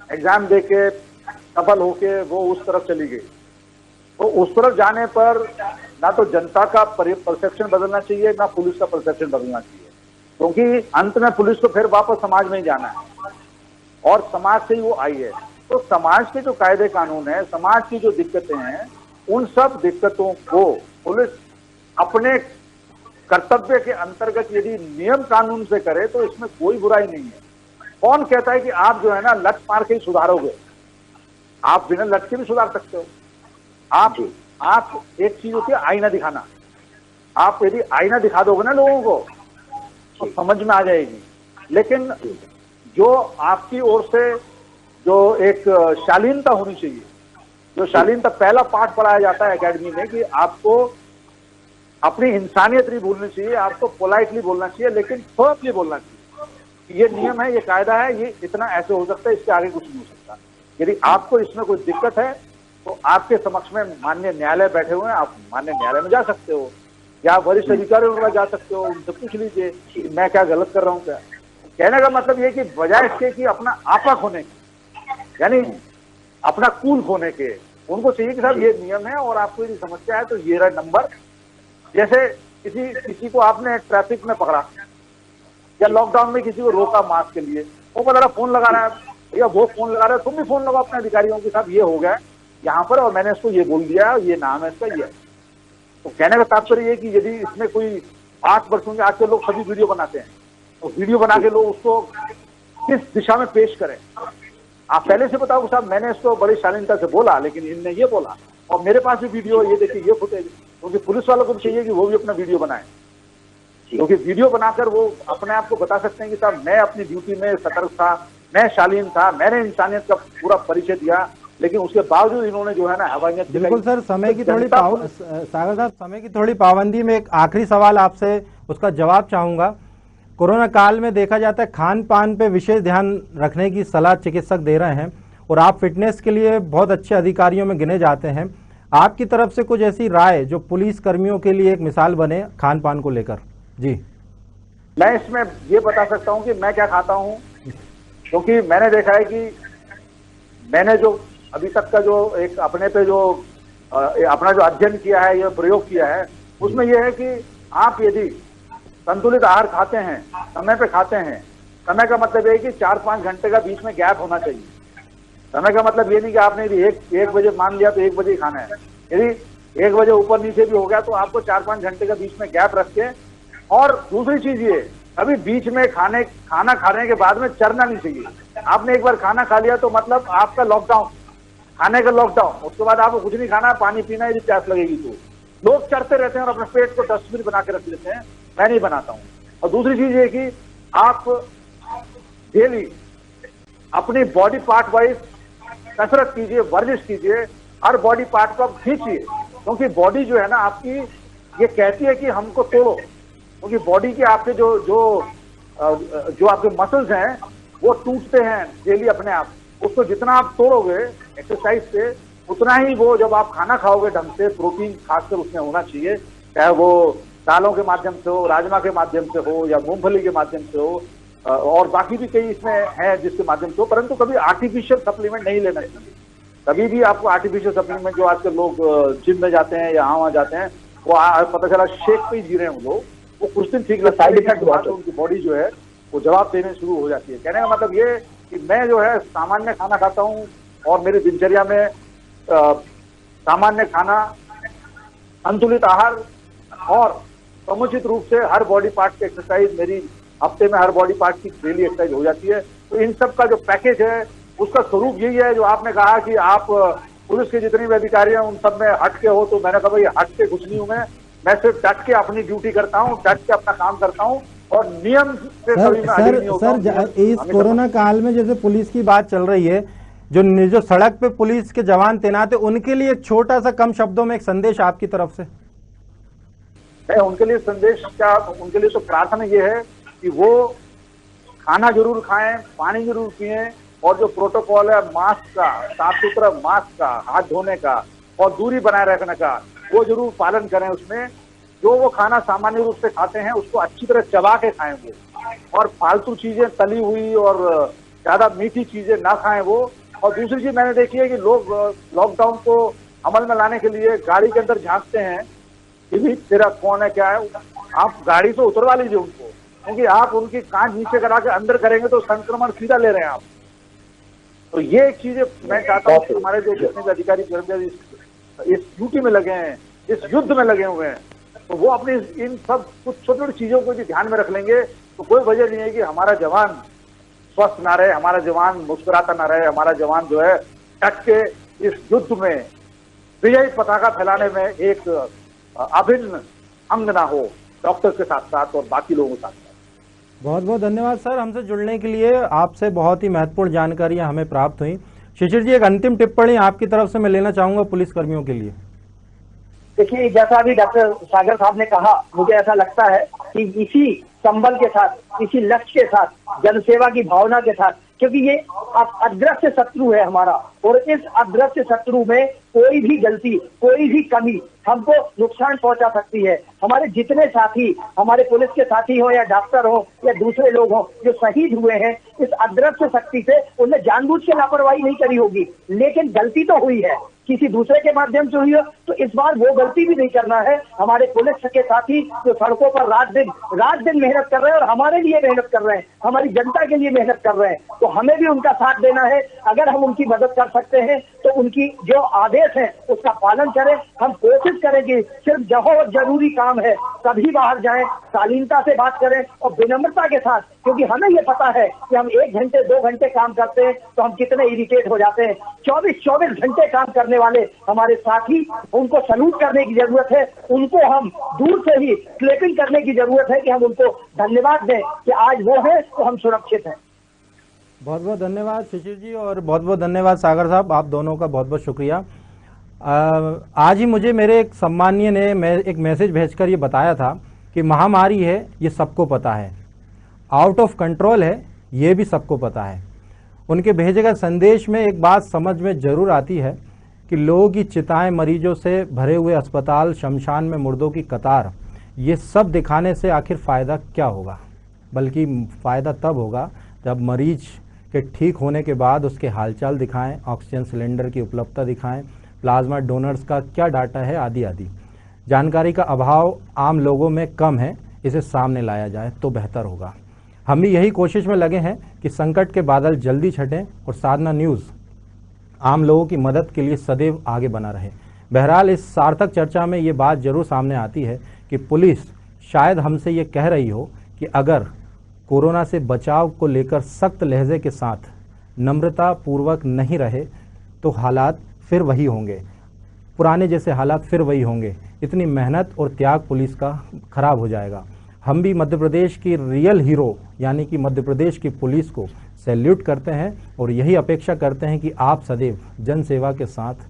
एग्जाम देके सफल होके वो उस तरफ चली गई। तो उस तरफ जाने पर ना तो जनता का परसेप्शन बदलना चाहिए, ना पुलिस का परसेप्शन बदलना चाहिए, क्योंकि अंत में पुलिस को फिर वापस समाज में ही जाना है, और समाज से ही वो आई है। तो समाज के जो कायदे कानून है, समाज की जो दिक्कतें हैं, उन सब दिक्कतों को पुलिस अपने कर्तव्य के अंतर्गत यदि नियम कानून से करे तो इसमें कोई बुराई नहीं है। कौन कहता है कि आप जो है ना लट मार के ही सुधारोगे? आप बिना लट के भी सुधार सकते हो। आप एक चीज होती है आईना दिखाना। आप यदि आईना दिखा दोगे ना लोगों को तो समझ में आ जाएगी। लेकिन जो आपकी ओर से जो एक शालीनता होनी चाहिए, जो शालीनता पहला पाठ पढ़ाया जाता है एकेडमी में, कि आपको अपनी इंसानियत नहीं भूलनी चाहिए, आपको पोलाइटली बोलना चाहिए, लेकिन फर्मली बोलना चाहिए। ये नियम है, ये कायदा है, ये इतना ऐसे हो सकता है, इसके आगे कुछ नहीं हो सकता। यदि आपको इसमें कोई दिक्कत है तो आपके समक्ष में माननीय न्यायालय बैठे हुए हैं, आप माननीय न्यायालय में जा सकते हो या वरिष्ठ अधिकारियों के पास जा सकते हो, उनसे पूछ लीजिए कि मैं क्या गलत कर रहा हूँ क्या। कहने का मतलब ये कि बजाय इसके कि अपना आपा खोने के, यानी अपना कूल खोने के, उनको चाहिए कि साहब ये नियम है और आपको यदि समस्या है तो ये रहा नंबर। जैसे किसी को आपने ट्रैफिक में पकड़ा या लॉकडाउन में किसी को रोका मास्क के लिए, वो पता फोन लगा रहा है या वो फोन लगा रहा है, तुम भी फोन लगाओ अपने अधिकारियों के साथ, ये हो गया यहाँ पर और मैंने इसको ये बोल दिया, ये नाम है इसका, ये। तो कहने का तात्पर्य ये कि यदि इसमें कोई 5 वर्षों के, आज के लोग सभी वीडियो बनाते हैं, तो वीडियो बना के लोग उसको किस दिशा में पेश करें। आप पहले से बताओ साहब मैंने इसको बड़ी शालीनता से बोला लेकिन इनने ये बोला, और मेरे पास भी वीडियो, ये देखिए ये फुटेज, क्योंकि पुलिस वालों को भी चाहिए कि वो भी अपना वीडियो बनाए, क्योंकि वीडियो बनाकर वो अपने आप को बता सकते हैं कि साहब मैं अपनी ड्यूटी में सतर्क था, मैं शालीन था, मैंने इंसानियत का पूरा परिचय दिया, लेकिन उसके बावजूद इन्होंने जो है ना हवाइयत। बिल्कुल सर, समय की थोड़ी सागर साहब, समय की थोड़ी पाबंदी में एक आखिरी सवाल आपसे उसका जवाब चाहूंगा। कोरोना काल में देखा जाता है खान पान पे विशेष ध्यान रखने की सलाह चिकित्सक दे रहे हैं और आप फिटनेस के लिए बहुत अच्छे अधिकारियों में गिने जाते हैं। आपकी तरफ से कुछ ऐसी राय जो पुलिस कर्मियों के लिए एक मिसाल बने खान पान को लेकर? जी, मैं इसमें ये बता सकता हूं कि मैं क्या खाता हूं, क्योंकि मैंने देखा है कि मैंने जो अभी तक का जो एक अपने पे जो अपना जो अध्ययन किया है, यह प्रयोग किया है, उसमें यह है कि आप यदि संतुलित आहार खाते हैं, समय पे खाते हैं, समय का मतलब है कि 4-5 घंटे का बीच में गैप होना चाहिए। समय का मतलब ये नहीं कि आपने यदि एक बजे मान लिया तो 1 बजे ही खाना है, यदि 1 बजे ऊपर नीचे भी हो गया तो आपको 4-5 घंटे का बीच में गैप रख के। और दूसरी चीज ये, अभी बीच में खाना खाने के बाद में चरना नहीं चाहिए। आपने एक बार खाना खा लिया तो मतलब आपका लॉकडाउन, खाने का लॉकडाउन, उसके बाद आपको कुछ नहीं खाना, पानी पीना, यदि प्यास लगेगी तो। लोग चरते रहते हैं और अपने पेट को डस्टबिन बना के रख लेते हैं, मैं नहीं बनाता हूं। और दूसरी चीज ये कि आप डेली अपनी बॉडी पार्ट वाइज कसरत कीजिए, वर्जिश कीजिए, हर बॉडी पार्ट को आप खींचिए, क्योंकि बॉडी जो है ना आपकी ये कहती है कि हमको तोड़ो, क्योंकि बॉडी के आपके जो आपके मसल्स हैं वो टूटते हैं डेली अपने आप। उसको जितना आप तोड़ोगे एक्सरसाइज से, उतना ही वो जब आप खाना खाओगे ढंग से, प्रोटीन खासकर उसमें होना चाहिए, चाहे वो दालों के माध्यम से हो, राजमा के माध्यम से हो या मूंगफली के माध्यम से हो, और बाकी भी कई इसमें है जिसके माध्यम से हो, परंतु कभी आर्टिफिशियल सप्लीमेंट नहीं लेना चाहिए। कभी भी आपको आर्टिफिशियल सप्लीमेंट, जो आजकल लोग जिम में जाते हैं या वहाँ जाते हैं, वो पता चला शेक पे ही जी रहे हैं लोग, वो कुछ दिन ठीक लगता है, साइड इफेक्ट हुआ तो उनकी बॉडी जो है वो जवाब देने शुरू हो जाती है। कहने का मतलब ये कि मैं जो है सामान्य खाना खाता हूँ और मेरी दिनचर्या में सामान्य खाना, संतुलित आहार और समुचित रूप से हर बॉडी पार्ट की एक्सरसाइज, मेरी हफ्ते में हर बॉडी पार्ट की डेली एक्सरसाइज हो जाती है। तो इन सब का जो पैकेज है उसका स्वरूप यही है। जो आपने कहा कि आप पुलिस के जितने भी अधिकारी हैं उन सब में हट के हो, तो मैंने कहा भाई हट के कुछ नहीं हूं, मैं सिर्फ डट के अपनी ड्यूटी करता हूं, डट के अपना काम करता हूं और नियम से कभी मैं अधीन नहीं होता हूं। सर, इस कोरोना काल में जैसे पुलिस की बात चल रही है, जो सड़क पे पुलिस के जवान तैनात है, उनके लिए छोटा सा कम शब्दों में एक संदेश आपकी तरफ से? उनके लिए संदेश क्या, उनके लिए तो प्रार्थना ये है कि वो खाना जरूर खाएं, पानी जरूर पिएं, और जो प्रोटोकॉल है मास्क का, साफ सुथरा मास्क का, हाथ धोने का और दूरी बनाए रखने का, वो जरूर पालन करें। उसमें जो वो खाना सामान्य रूप से खाते हैं उसको अच्छी तरह चबा के खाएं वो, और फालतू चीजें तली हुई और ज्यादा मीठी चीजें ना खाएं वो। और दूसरी चीज मैंने देखी है कि लोग लॉकडाउन को अमल में लाने के लिए गाड़ी के अंदर झांकते हैं कि भी तेरा कौन है क्या है। आप गाड़ी से उतरवा लीजिए उनको, क्योंकि आप उनकी कांच नीचे करा के अंदर करेंगे तो संक्रमण सीधा ले रहे हैं आप। तो ये एक चीज मैं चाहता हूँ कि हमारे जो जितने भी अधिकारी कर्मचारी इस ड्यूटी में लगे हैं, इस युद्ध में लगे हुए हैं, तो वो अपनी इन सब कुछ छोटी छोटी चीजों को भी ध्यान में रख लेंगे तो कोई वजह नहीं है कि हमारा जवान स्वस्थ ना रहे, हमारा जवान मुस्कुराता ना रहे, हमारा जवान जो है डट के इस युद्ध में विजयी पताका फैलाने में एक अभिन्न अंग ना हो, डॉक्टर के साथ साथ और बाकी लोगों के साथ साथ। बहुत बहुत धन्यवाद सर, हमसे जुड़ने के लिए। आपसे बहुत ही महत्वपूर्ण जानकारियां हमें प्राप्त हुई। शिशिर जी, एक अंतिम टिप्पणी आपकी तरफ से मैं लेना चाहूंगा पुलिस कर्मियों के लिए। देखिए, जैसा अभी डॉक्टर सागर साहब ने कहा, मुझे ऐसा लगता है कि इसी संबल के साथ, इसी लक्ष्य के साथ, जनसेवा की भावना के साथ, क्योंकि ये अदृश्य शत्रु है हमारा, और इस अदृश्य शत्रु में कोई भी गलती, कोई भी कमी हमको नुकसान पहुंचा सकती है। हमारे जितने साथी, हमारे पुलिस के साथी हो या डॉक्टर हो या दूसरे लोग हो जो शहीद हुए हैं, इस अदृश्य शक्ति से उन्हें जानबूझ के लापरवाही नहीं करी होगी, लेकिन गलती तो हुई है, किसी दूसरे के माध्यम से हुई हो, तो इस बार वो गलती भी नहीं करना है। हमारे पुलिस के साथी जो सड़कों पर रात दिन मेहनत कर रहे हैं और हमारे लिए मेहनत कर रहे हैं, हमारी जनता के लिए मेहनत कर रहे हैं, तो हमें भी उनका साथ देना है। अगर हम उनकी मदद कर सकते हैं तो उनकी जो आदेश है उसका पालन करें। हम कोशिश करेंगे सिर्फ जहाँ जरूरी काम है तभी बाहर जाएं, शालीनता से बात करें और विनम्रता के साथ, क्योंकि हमें ये पता है कि हम 1 घंटे 2 घंटे काम करते हैं तो हम कितने इरिटेट हो जाते हैं। 24 घंटे काम करने वाले हमारे साथी, उनको सैल्यूट करने की जरूरत है, उनको हम दूर से ही क्लैपिंग करने की जरूरत है कि हम उनको धन्यवाद दें कि आज वो है तो हम सुरक्षित हैं। बहुत बहुत धन्यवाद शिशिर जी, और बहुत बहुत धन्यवाद सागर साहब, आप दोनों का बहुत बहुत शुक्रिया। आज ही मुझे मेरे एक सम्मानीय ने एक मैसेज भेजकर ये बताया था कि महामारी है, ये सबको पता है, आउट ऑफ कंट्रोल है, ये भी सबको पता है। उनके भेजे गए संदेश में एक बात समझ में ज़रूर आती है कि लोगों की चिताएं, मरीजों से भरे हुए अस्पताल, शमशान में मुर्दों की कतार, ये सब दिखाने से आखिर फ़ायदा क्या होगा। बल्कि फ़ायदा तब होगा जब मरीज के ठीक होने के बाद उसके हालचाल दिखाएं, ऑक्सीजन सिलेंडर की उपलब्धता दिखाएं, प्लाज्मा डोनर्स का क्या डाटा है, आदि आदि। जानकारी का अभाव आम लोगों में कम है, इसे सामने लाया जाए तो बेहतर होगा। हम भी यही कोशिश में लगे हैं कि संकट के बादल जल्दी छटें और साधना न्यूज़ आम लोगों की मदद के लिए सदैव आगे बना रहे। बहरहाल इस सार्थक चर्चा में ये बात जरूर सामने आती है कि पुलिस शायद हमसे ये कह रही हो कि अगर कोरोना से बचाव को लेकर सख्त लहजे के साथ नम्रता पूर्वक नहीं रहे तो हालात फिर वही होंगे, पुराने जैसे हालात फिर वही होंगे। इतनी मेहनत और त्याग पुलिस का खराब हो जाएगा। हम भी मध्य प्रदेश की रियल हीरो यानी कि मध्य प्रदेश की पुलिस को सैल्यूट करते हैं और यही अपेक्षा करते हैं कि आप सदैव जन सेवा के साथ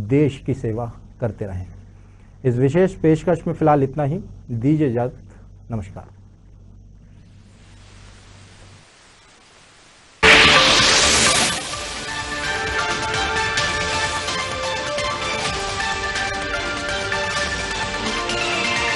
देश की सेवा करते रहें। इस विशेष पेशकश में फ़िलहाल इतना ही, दीजिए इजाज़त, नमस्कार।